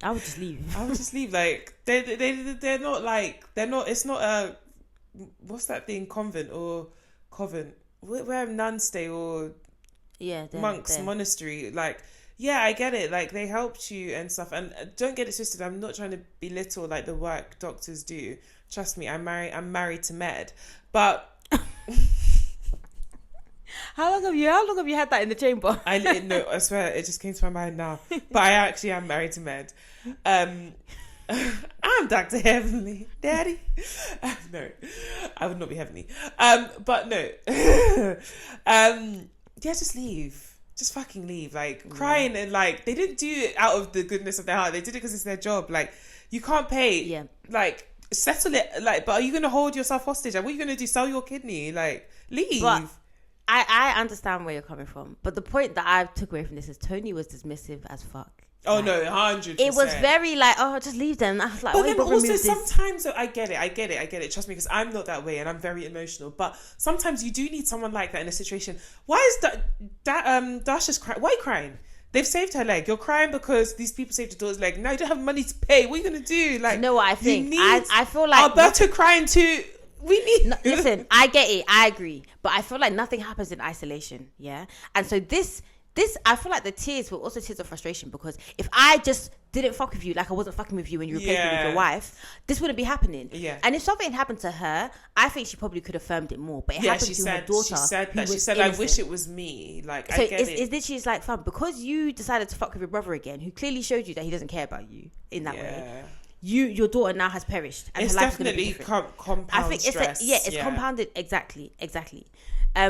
I would just leave. Like they're not like it's not a what's that thing, convent or convent where nuns stay, or monks monastery. Like, yeah, I get it. Like, they helped you and stuff, and don't get it twisted. I'm not trying to belittle like the work doctors do. Trust me, I'm married to Med, but. How long have you had that in the chamber? I swear it just came to my mind now. But I actually am married to Med. I'm Dr. Heavenly, Daddy. No, I would not be heavenly. But no. Just leave. Just fucking leave. Like, crying and like, they didn't do it out of the goodness of their heart. They did it because it's their job. Like, you can't pay. Yeah. Like, settle it. Like, but are you going to hold yourself hostage? Like, what are you going to do? Sell your kidney? Like, leave. But I understand where you're coming from. But the point that I took away from this is Tony was dismissive as fuck. Oh, like, no, 100%. It was very like, oh, just leave them. I was like, but then also sometimes, I get it. Trust me, because I'm not that way and I'm very emotional. But sometimes you do need someone like that in a situation. Why is Dasha's crying? Why are you crying? They've saved her leg. You're crying because these people saved your daughter's leg. Now you don't have money to pay. What are you going to do? Like, you know what I think? I feel like Alberto crying too. Listen, I get it. I agree. But I feel like nothing happens in isolation. Yeah. And so this, I feel like the tears were also tears of frustration, because if I just didn't fuck with you, like I wasn't fucking with you when you replaced me with your wife, this wouldn't be happening. Yeah. And if something happened to her, I think she probably could have affirmed it more. But it happened to her daughter. She said that. She said, I wish it was me. Like, so I get it. It's literally like, fun, because you decided to fuck with your brother again, who clearly showed you that he doesn't care about you in that way. Your daughter now has perished, and it's her life definitely is going to be compound I think stress. It's compounded. Exactly. So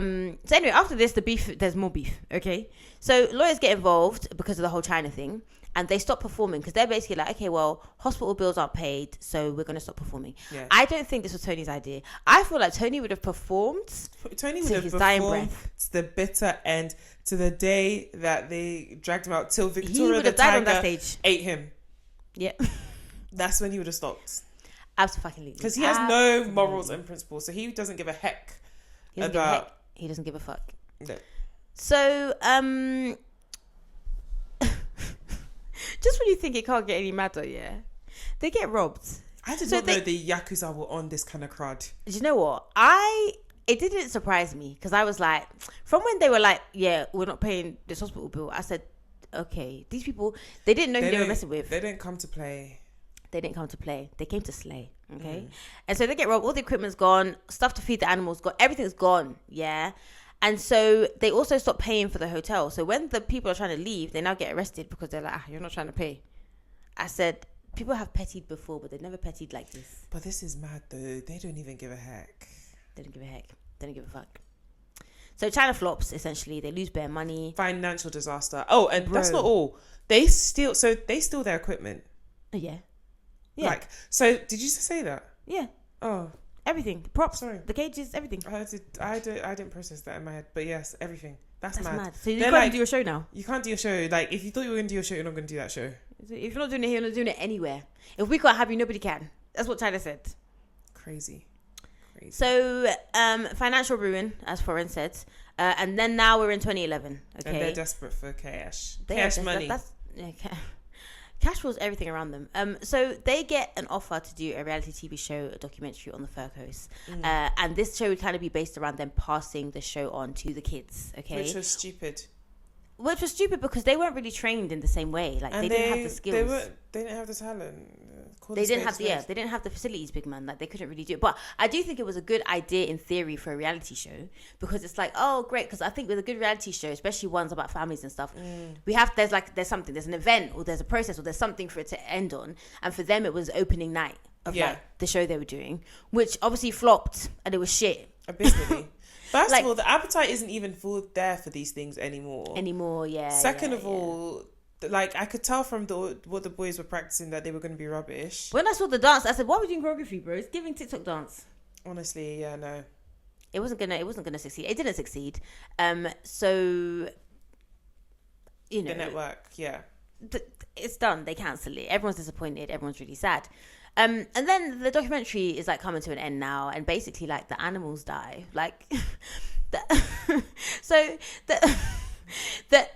anyway, after this, the beef. There's more beef. Okay, so lawyers get involved because of the whole China thing, and they stop performing because they're basically like, okay, well, hospital bills aren't paid, so we're going to stop performing. Yeah. I don't think this was Tony's idea. I feel like Tony would have performed. Tony would have performed to the bitter end, to the day that they dragged him out till Victoria the Tiger on that stage. Ate him. Yeah. That's when he would have stopped. Absolutely. Because he has no morals and principles, so he doesn't give a heck about... He doesn't give a fuck. No. So, just when you think it can't get any madder, yeah, they get robbed. I did not know the Yakuza were on this kind of crud. Do you know what? It didn't surprise me, because I was like, from when they were like, yeah, we're not paying this hospital bill, I said, okay, these people, they didn't know who they were messing with. They didn't come to play. They didn't come to play. They came to slay. Okay. And so they get robbed. All the equipment's gone. Stuff to feed the animals gone. Everything's gone. Yeah. And so they also stop paying for the hotel. So when the people are trying to leave, they now get arrested because they're like, you're not trying to pay. I said, people have pettied before, but they've never pettied like this. But this is mad though. They don't even give a heck. They don't give a heck. They don't give a fuck. So China flops, essentially. They lose bare money. Financial disaster. Oh, and that's not all. They steal their equipment. Oh, yeah. Like, so did you just say that? Yeah. Oh. Everything. The props, sorry. The cages, everything. I didn't process that in my head. But yes, everything. That's mad. So you can't do your show now? You can't do your show. Like, if you thought you were going to do your show, you're not going to do that show. If you're not doing it here, you're not doing it anywhere. If we can't have you, nobody can. That's what China said. Crazy. So, financial ruin, as Foreign said. And then now we're in 2011. Okay. And they're desperate for cash. Cash money. Cash rules everything around them. So they get an offer to do a reality TV show, a documentary on the Fercos. And this show would kind of be based around them passing the show on to the kids. Okay. Which was stupid because they weren't really trained in the same way. Like, they didn't have the skills. They didn't have the talent. They didn't have the facilities, big man. Like, they couldn't really do it. But I do think it was a good idea in theory for a reality show, because it's like, oh, great. Because I think with a good reality show, especially ones about families and stuff, there's something, there's an event, or there's a process, or there's something for it to end on. And for them, it was opening night of like the show they were doing, which obviously flopped and it was shit. Abysmally. First of all, the appetite isn't even there for these things anymore. Yeah. Second of all, like, I could tell from what the boys were practicing that they were going to be rubbish. When I saw the dance, I said, "Why are we doing choreography, bro? It's giving TikTok dance." Honestly, yeah, no. It wasn't gonna succeed. It didn't succeed. So, the network, yeah. It's done. They cancel it. Everyone's disappointed. Everyone's really sad. And then the documentary is like coming to an end now, and basically like the animals die. Like,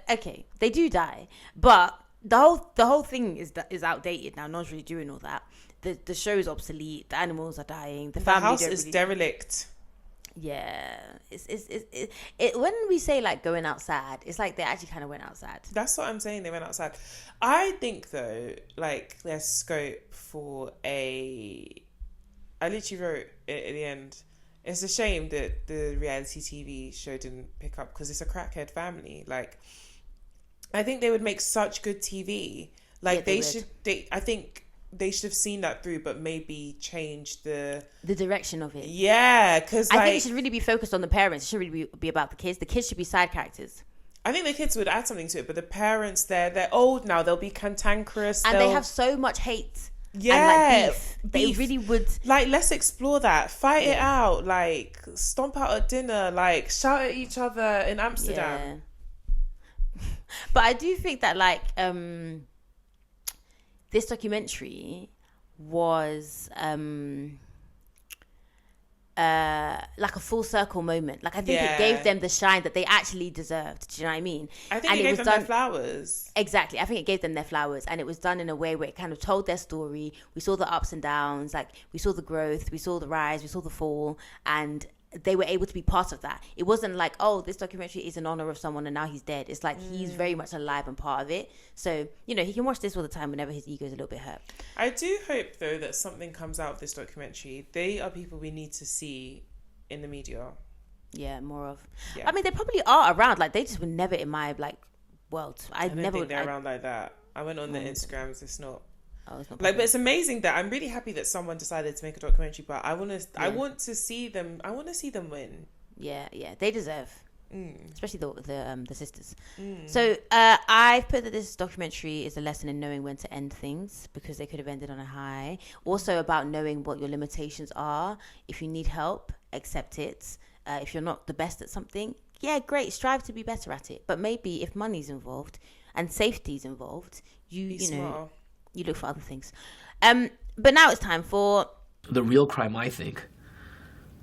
okay, they do die, but the whole thing is outdated now. No one's really doing all that. The show is obsolete. The animals are dying. The house is derelict. Yeah, when we say like going outside, it's like they actually kind of went outside. That's what I'm saying. They went outside. I think though, like, there's scope for I literally wrote it at the end. It's a shame that the reality TV show didn't pick up, because it's a crackhead family. Like, I think they would make such good TV. Like, I think they should have seen that through, but maybe change the direction of it. Yeah, because I think it should really be focused on the parents. It should really be about the kids. The kids should be side characters. I think the kids would add something to it, but the parents, they're old now. They'll be cantankerous. And they have so much hate. Yeah. And like beef. They really would. Like, let's explore that. Fight it out. Like, stomp out at dinner. Like, shout at each other in Amsterdam. Yeah. But I do think that, like, this documentary was like a full circle moment. Like, I think it gave them the shine that they actually deserved. Do you know what I mean? I think it gave them their flowers. Exactly. I think it gave them their flowers, and it was done in a way where it kind of told their story. We saw the ups and downs. Like, we saw the growth, we saw the rise, we saw the fall, and they were able to be part of that. It wasn't like, oh, this documentary is in honor of someone and now he's dead. It's like he's very much alive and part of it. So, he can watch this all the time whenever his ego is a little bit hurt. I do hope, though, that something comes out of this documentary. They are people we need to see in the media. Yeah, more of. Yeah. I mean, they probably are around. Like, they just were never in my, like, world. I don't think they're around like that. I went on their Instagrams. It's not. Oh, it's not like, but it's amazing that I'm really happy that someone decided to make a documentary. But I want to see them. I want to see them win. Yeah, they deserve, especially the sisters. So I've put that this documentary is a lesson in knowing when to end things, because they could have ended on a high. Also about knowing what your limitations are. If you need help, accept it. If you're not the best at something, yeah, great, strive to be better at it. But maybe if money's involved and safety's involved, you look for other things. But now it's time for the real crime, I think,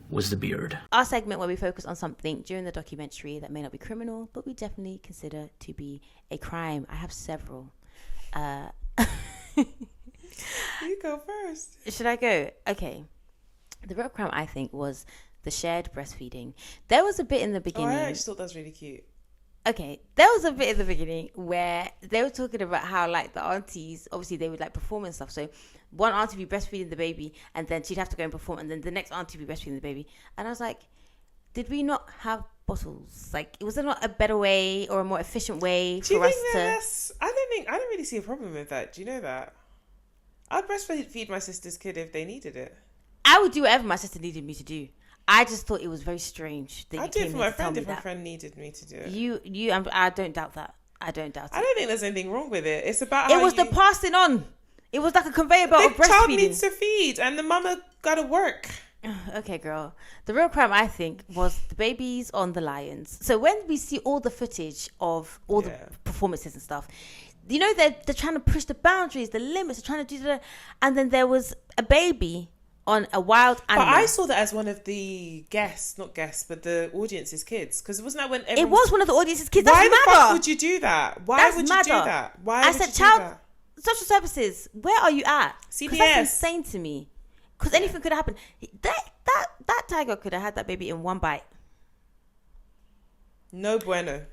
was the beard. Our segment where we focus on something during the documentary that may not be criminal, but we definitely consider to be a crime. I have several. You go first. Should I go? Okay. The real crime, I think, was the shared breastfeeding. There was a bit in the beginning. I actually thought that was really cute. Okay, there was a bit in the beginning where they were talking about how, like, the aunties, obviously they would like perform and stuff. So one auntie would be breastfeeding the baby, and then she'd have to go and perform, and then the next auntie would be breastfeeding the baby. And I was like, did we not have bottles? Like, was there not a better way or a more efficient way for us to? I don't really see a problem with that. Do you know that? I'd breastfeed my sister's kid if they needed it. I would do whatever my sister needed me to do. I just thought it was very strange that I'd do it for my friend if my friend needed me to do it. I don't doubt that. I don't think there's anything wrong with it. It's about how the passing on. It was like a conveyor belt of breastfeeding. The child needs to feed, and the mama gotta work. Okay, girl. The real crime, I think, was the babies on the lions. So when we see all the footage of all the performances and stuff, you know, they're trying to push the boundaries, the limits, they're trying to do that. And then there was a baby on a wild animal. But I saw that as one of the but the audience's kids. Because wasn't that when everyone... It was one of the audience's kids. Why the fuck would you do that? Why would you do that? I said, child social services, where are you at? CPS. That's insane to me. Because anything could have happened. That tiger could have had that baby in one bite. No bueno.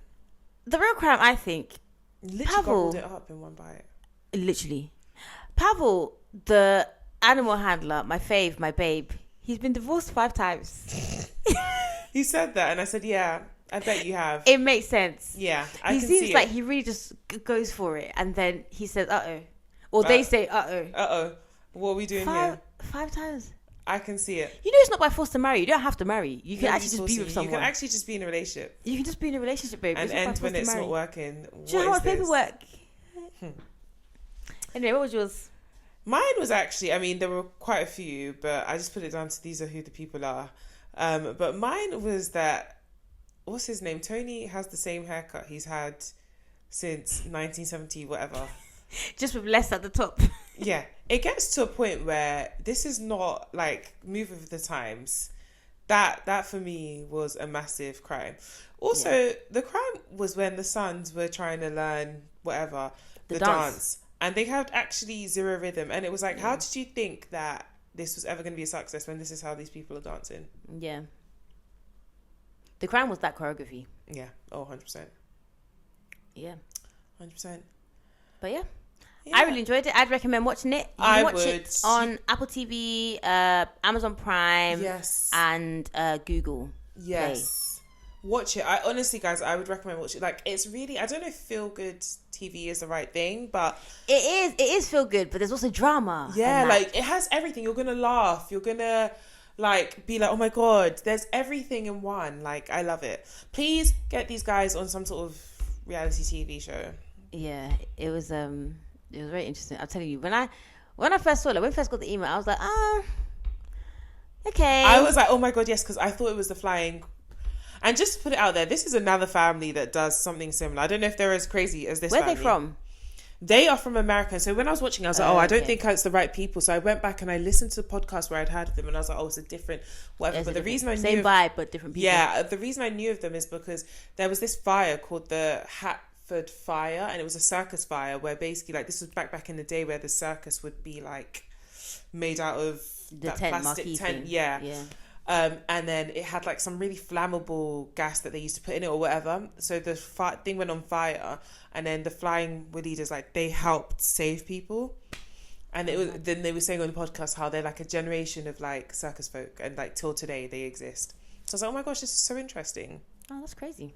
The real crime, I think... Literally gobbled it up in one bite. Literally. Pavel, the... animal handler, my fave, my babe. He's been divorced 5 times. He said that, and I said, "Yeah, I bet you have." It makes sense. Yeah, he seems like he really just goes for it, and then he says, "Uh oh," or they say, "Uh oh." Uh oh. What are we doing here? 5 times. I can see it. You know, it's not by force to marry. You don't have to marry. You can actually just be with someone. You can actually just be in a relationship. You can just be in a relationship, babe. And end when it's not working. Do you know how much paperwork? Anyway, what was yours? Mine was actually, I mean, there were quite a few, but I just put it down to these are who the people are. But mine was that, what's his name? Tony has the same haircut he's had since 1970, whatever. Just with less at the top. Yeah. It gets to a point where this is not like move of the times. That for me was a massive crime. Also, the crime was when the sons were trying to learn whatever, the dance. And they had actually zero rhythm. And it was like, how did you think that this was ever going to be a success when this is how these people are dancing? Yeah. The crime was that choreography. Yeah. Oh, 100%. Yeah. 100%. But yeah. I really enjoyed it. I'd recommend watching it. You can watch it on Apple TV, Amazon Prime, and Google Play. Watch it. I honestly, guys, I would recommend watching it. Like, it's really, I don't know if feel good TV is the right thing, but it is feel good, but there's also drama. Yeah, like it has everything. You're gonna laugh. You're gonna like be like, oh my god, there's everything in one. Like, I love it. Please get these guys on some sort of reality TV show. Yeah, it was very interesting. I'm telling you, when I first saw it, when I first got the email, I was like, okay. I was like, oh my god, yes, because I thought it was the Flying. And just to put it out there, this is another family that does something similar. I don't know if they're as crazy as this family. Where are they from? They are from America. So when I was watching, I was like, I don't think it's the right people. So I went back and I listened to the podcast where I'd heard of them. And I was like, it's a different whatever. But the reason I knew... Same vibe, but different people. Yeah, the reason I knew of them is because there was this fire called the Hatford Fire. And it was a circus fire where basically, like, this was back in the day where the circus would be, like, made out of that plastic tent. Yeah. And then it had like some really flammable gas that they used to put in it or whatever. So the thing went on fire, and then the flying were leaders, like, they helped save people. And it was, then they were saying on the podcast how they're like a generation of like circus folk, and like till today they exist. So I was like, oh my gosh, this is so interesting. Oh, that's crazy.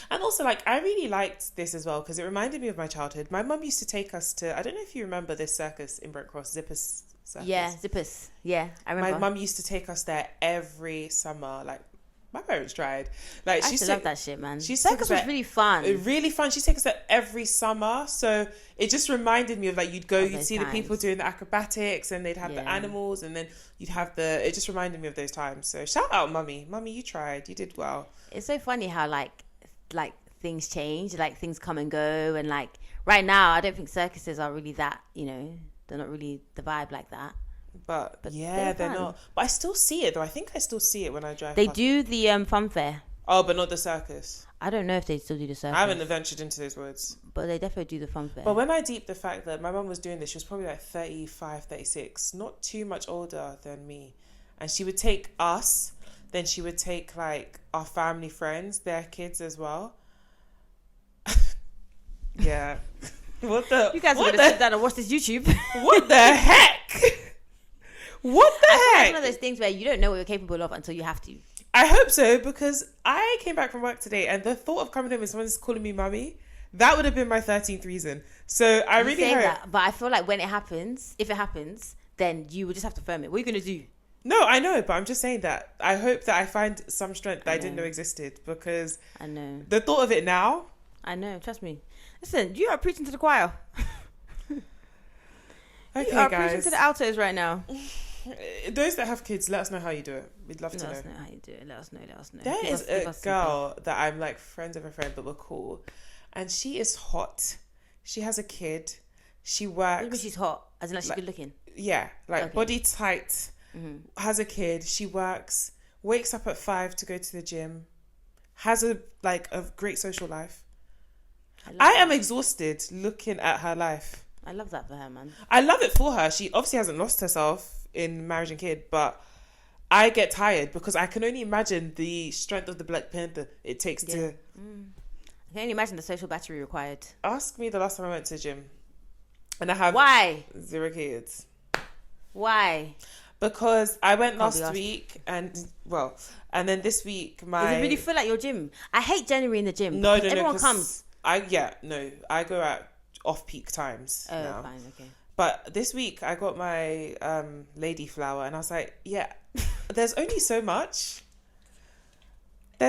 And also, like, I really liked this as well because it reminded me of my childhood. My mum used to take us to, I don't know if you remember this circus in Brent Cross, Zippers Circus. Yeah, Zippers. Yeah, I remember. My mum used to take us there every summer. Like, my parents tried. Like, I used to love that shit, man. Circus was really fun. Really fun. She'd take us there every summer. So it just reminded me of, like, you'd see the people doing the acrobatics, and they'd have the animals, and then you'd have it just reminded me of those times. So shout out, Mummy. Mummy, you tried. You did well. It's so funny how, like things change, like things come and go, and like right now I don't think circuses are really that, you know, they're not really the vibe like that, but yeah, they're not. But I still see it though. I think I still see it when I drive. They do the fun fair. Oh, but not the circus. I don't know if they still do the circus. I haven't ventured into those woods, but they definitely do the fun fair. But when I deep the fact that my mum was doing this, she was probably like 35, 36, not too much older than me, and she would take us, then she would take like our family friends, their kids as well. Yeah. What the? You guys are going to sit down and watch this YouTube. What the heck? What the heck? It's one of those things where you don't know what you're capable of until you have to. I hope so, because I came back from work today and the thought of coming home and someone's calling me mummy, That would have been my 13th reason. So I really hope that, but I feel like when it happens, if it happens, then you will just have to firm it. What are you gonna do? No, I know, but I'm just saying that I hope that I find some strength that I didn't know existed, because I know the thought of it now. I know, trust me. Listen, you are preaching to the choir. Okay, you are guys. preaching to the altos right now. Those that have kids, let us know how you do it. We'd love to know. Let us know how you do it. Let us know. There is a girl that I'm like friends of a friend, but we're cool, and she is hot. She has a kid. She works. Maybe she's hot, as in like she's good looking. Yeah, like body tight. Has a kid. She works. Wakes up at 5 to go to the gym. Has a great social life. I am exhausted looking at her life. I love that for her, man. I love it for her. She obviously hasn't lost herself in marriage and kid, but I get tired because I can only imagine the strength of the Black Panther it takes to. I can only imagine the social battery required. Ask me the last time I went to the gym, and I have 0 kids. Why? Because I went last week, and then this week Does it really feel like your gym? I hate January in the gym. No, everyone comes. I go at off-peak times now. Fine, okay. But this week I got my lady flower, and I was like, yeah, there's only so much. I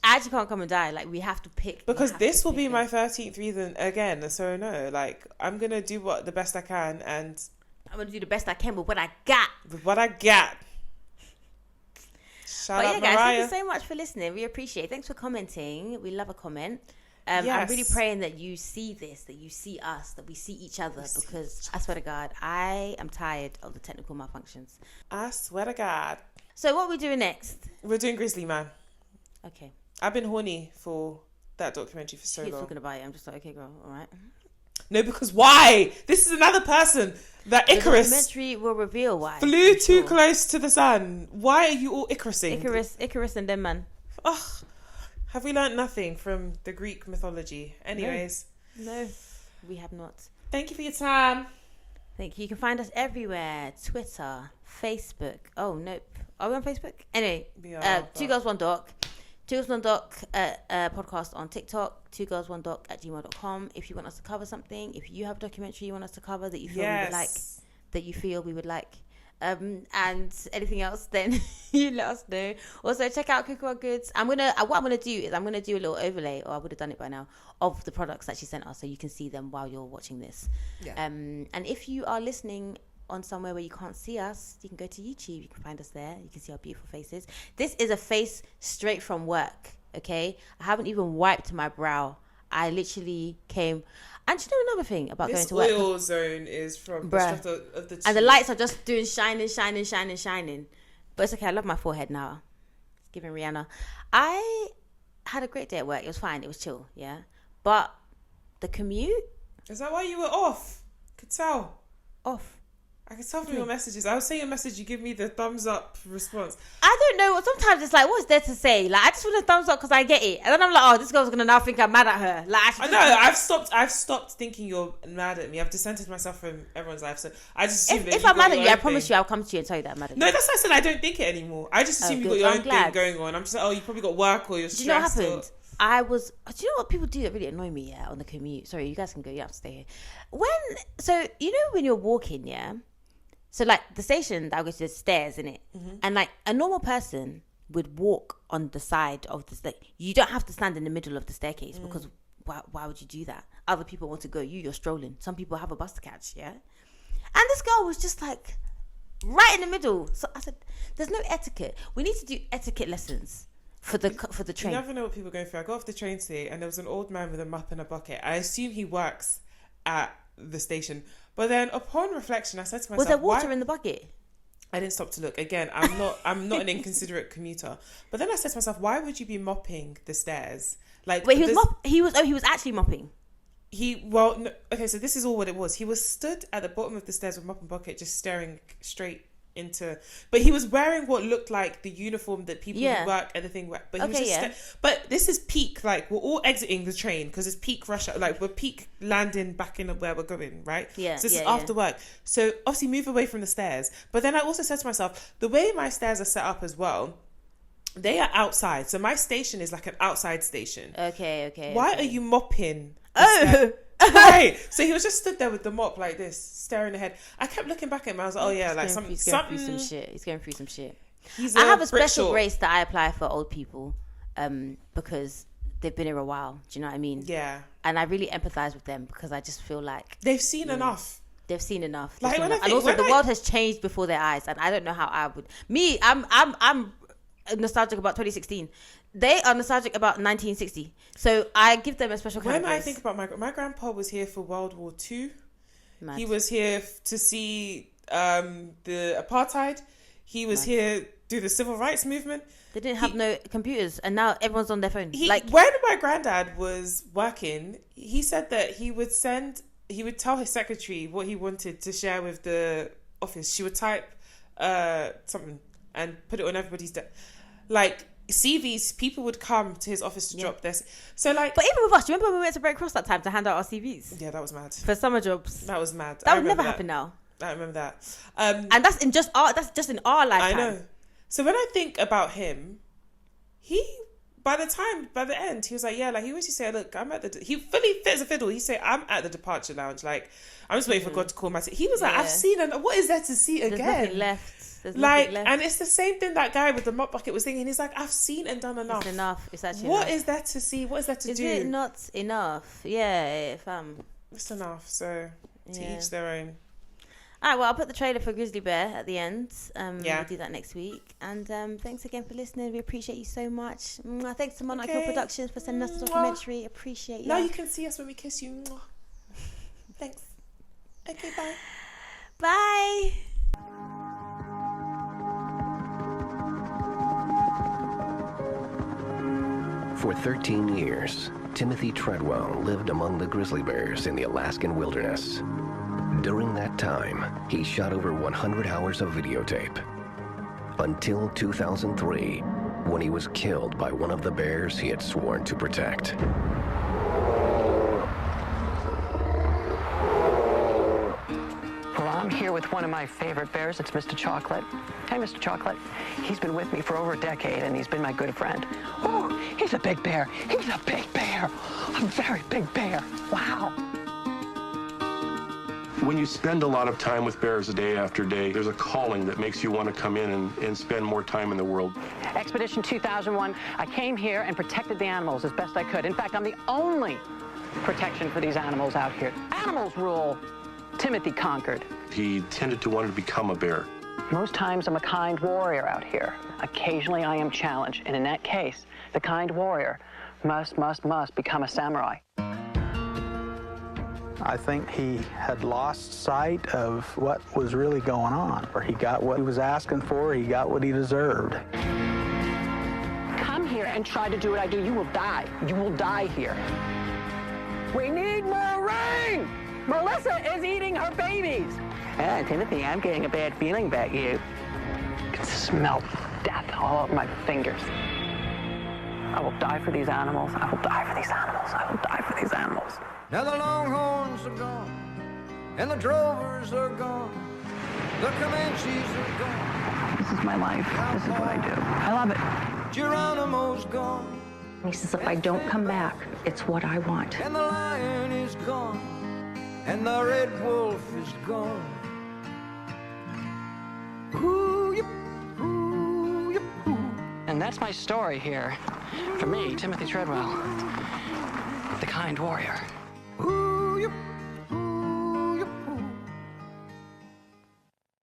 actually can't come and die. Like, we have to pick. Because this will be my 13th reason again. So no, like, I'm going to do the best I can, and I'm going to do the best I can with what I got. Shout out, guys, Mariah. thank you so much for listening. We appreciate it. Thanks for commenting. We love a comment. I'm really praying that you see this, that you see us, that we see each other, because I swear to God, I am tired of the technical malfunctions. I swear to God. So what are we doing next? We're doing Grizzly Man. Okay. I've been horny for that documentary for so long. Keep talking about it. I'm just like, okay, girl, all right. No, because why? This is another person that Icarus. The documentary will reveal why. Flew too close to the sun. Why are you all Icarusing? Icarus and them, man. Ugh. Have we learned nothing from the Greek mythology? Anyways. No, we have not. Thank you for your time. Thank you. You can find us everywhere. Twitter, Facebook. Oh, nope. Are we on Facebook? Anyway, Two Girls, One Doc. Two Girls, One Doc podcast on TikTok. twogirls1doc@gmail.com. If you want us to cover something, if you have a documentary you want us to cover that you feel we would like, and anything else, then you let us know. Also, check out Kukuua Goods. What I'm gonna do is I'm gonna do a little overlay, or I would have done it by now, of the products that she sent us, so you can see them while you're watching this. And if you are listening on somewhere where you can't see us, you can go to YouTube. You can find us there. You can see our beautiful faces. This is a face straight from work. Okay, I haven't even wiped my brow. I literally came. And you know another thing about going to work? This oil zone is from the stuff of the tea. And the lights are just doing shining. But it's okay. I love my forehead now. It's giving Rihanna. I had a great day at work. It was fine. It was chill. Yeah. But the commute. Is that why you were off? Could tell. Off. I can tell from your messages. I was saying a message, you give me the thumbs up response. I don't know. Sometimes it's like, what's there to say? Like, I just want a thumbs up because I get it. And then I'm like, oh, this girl's going to now think I'm mad at her. Like, I know. I've stopped thinking you're mad at me. I've dissented myself from everyone's life. So I just assume if I'm mad at you, I promise you I'll come to you and tell you that I'm mad at you. No, that's why I said I don't think it anymore. I just assume you got your own thing going on. I'm just like, oh, you probably got work or you're stressed. Do you know what happened? Do you know what people do that really annoy me, on the commute? Sorry, you guys can go. You have to stay here. When you're walking, yeah? So, like, the station, that goes to the stairs, innit? Mm-hmm. And, like, a normal person would walk on the side of the staircase. You don't have to stand in the middle of the staircase because why would you do that? Other people want to go. You're strolling. Some people have a bus to catch, yeah? And this girl was just, like, right in the middle. So I said, there's no etiquette. We need to do etiquette lessons for the train. You never know what people are going through. I got off the train today and there was an old man with a mop and a bucket. I assume he works at the station. But then, upon reflection, I said to myself, "Was there water in the bucket?" I didn't stop to look. Again, I'm not an inconsiderate commuter. But then I said to myself, "Why would you be mopping the stairs?" Like, wait, he was actually mopping. So this is all what it was. He was stood at the bottom of the stairs with mop and bucket, just staring straight into. But he was wearing what looked like the uniform that people who work at the thing wear. But he was just but this is peak. Like, we're all exiting the train because it's peak rush hour. Like, we're peak landing back in where we're going, right? Yeah. So this is after work. So obviously move away from the stairs. But then I also said to myself, the way my stairs are set up as well, They are outside. So my station is like an outside station. Okay. Why are you mopping? Oh! Right. So he was just stood there with the mop like this, staring ahead. I kept looking back at him. I was like, oh yeah, like something. He's going through some shit. He's going through some shit. I have a special grace that I apply for old people because they've been here a while. Do you know what I mean? Yeah. And I really empathize with them because I just feel like they've seen enough. They've seen enough. Like, and also the world has changed before their eyes, and I don't know how I would. I'm nostalgic about 2016. They are nostalgic about 1960. So I give them a special kind of grace. When I think about my grandpa was here for World War II. Mad. He was here to see the apartheid. He was here do the civil rights movement. They didn't have no computers, and now everyone's on their phone. When my granddad was working, he said that he would tell his secretary what he wanted to share with the office. She would type something and put it on everybody's desk. Like CVs, people would come to his office to drop this. So like, but even with us, do you remember when we went to Brent Cross that time to hand out our CVs? Yeah, that was mad. For summer jobs. That was mad. That would never happen now. I remember that. And that's just in our lifetime. I know. So when I think about him, by the end, he was like, yeah, like he always used to say, look, he fully fit as a fiddle. He said, I'm at the departure lounge. Like, I'm just waiting for God to call my... He was like, I've seen, what is there to see again? There's nothing left. And it's the same thing that guy with the mop bucket was thinking. He's like, I've seen and done enough. It's enough. It's actually What enough. is there to see? What is there to do? Is it not enough? Yeah, fam. It's enough. So, to each their own. All right, well, I'll put the trailer for Grizzly Bear at the end. We'll do that next week. And thanks again for listening. We appreciate you so much. Thanks to Monarch Hill Productions for sending us the documentary. Appreciate you. Now you can see us when we kiss you. Thanks. Okay, bye. Bye. For 13 years, Timothy Treadwell lived among the grizzly bears in the Alaskan wilderness. During that time, he shot over 100 hours of videotape. Until 2003, when he was killed by one of the bears he had sworn to protect. Well, I'm here with one of my favorite bears. It's Mr. Chocolate. Hey, Mr. Chocolate. He's been with me for over a decade, and he's been my good friend. Oh, he's a big bear. He's a big bear. A very big bear. Wow. When you spend a lot of time with bears day after day, there's a calling that makes you want to come in and spend more time in the world. Expedition 2001, I came here and protected the animals as best I could. In fact, I'm the only protection for these animals out here. Animals rule. Timothy conquered. He tended to want to become a bear. Most times I'm a kind warrior out here. Occasionally I am challenged, and in that case, the kind warrior must become a samurai. I think he had lost sight of what was really going on. He got what he was asking for, he got what he deserved. Come here and try to do what I do. You will die. You will die here. We need more rain! Melissa is eating her babies. Timothy, I'm getting a bad feeling about you. I can smell death all over my fingers. I will die for these animals. I will die for these animals. I will die for these animals. Now the Longhorns are gone, and the Drovers are gone, the Comanches are gone. This is my life. This is what I do. I love it. Geronimo's gone. He says, if I don't come back, it's what I want. And the lion is gone, and the red wolf is gone. Ooh, yip, ooh, yip, ooh. And that's my story here. For me, Timothy Treadwell, the kind warrior.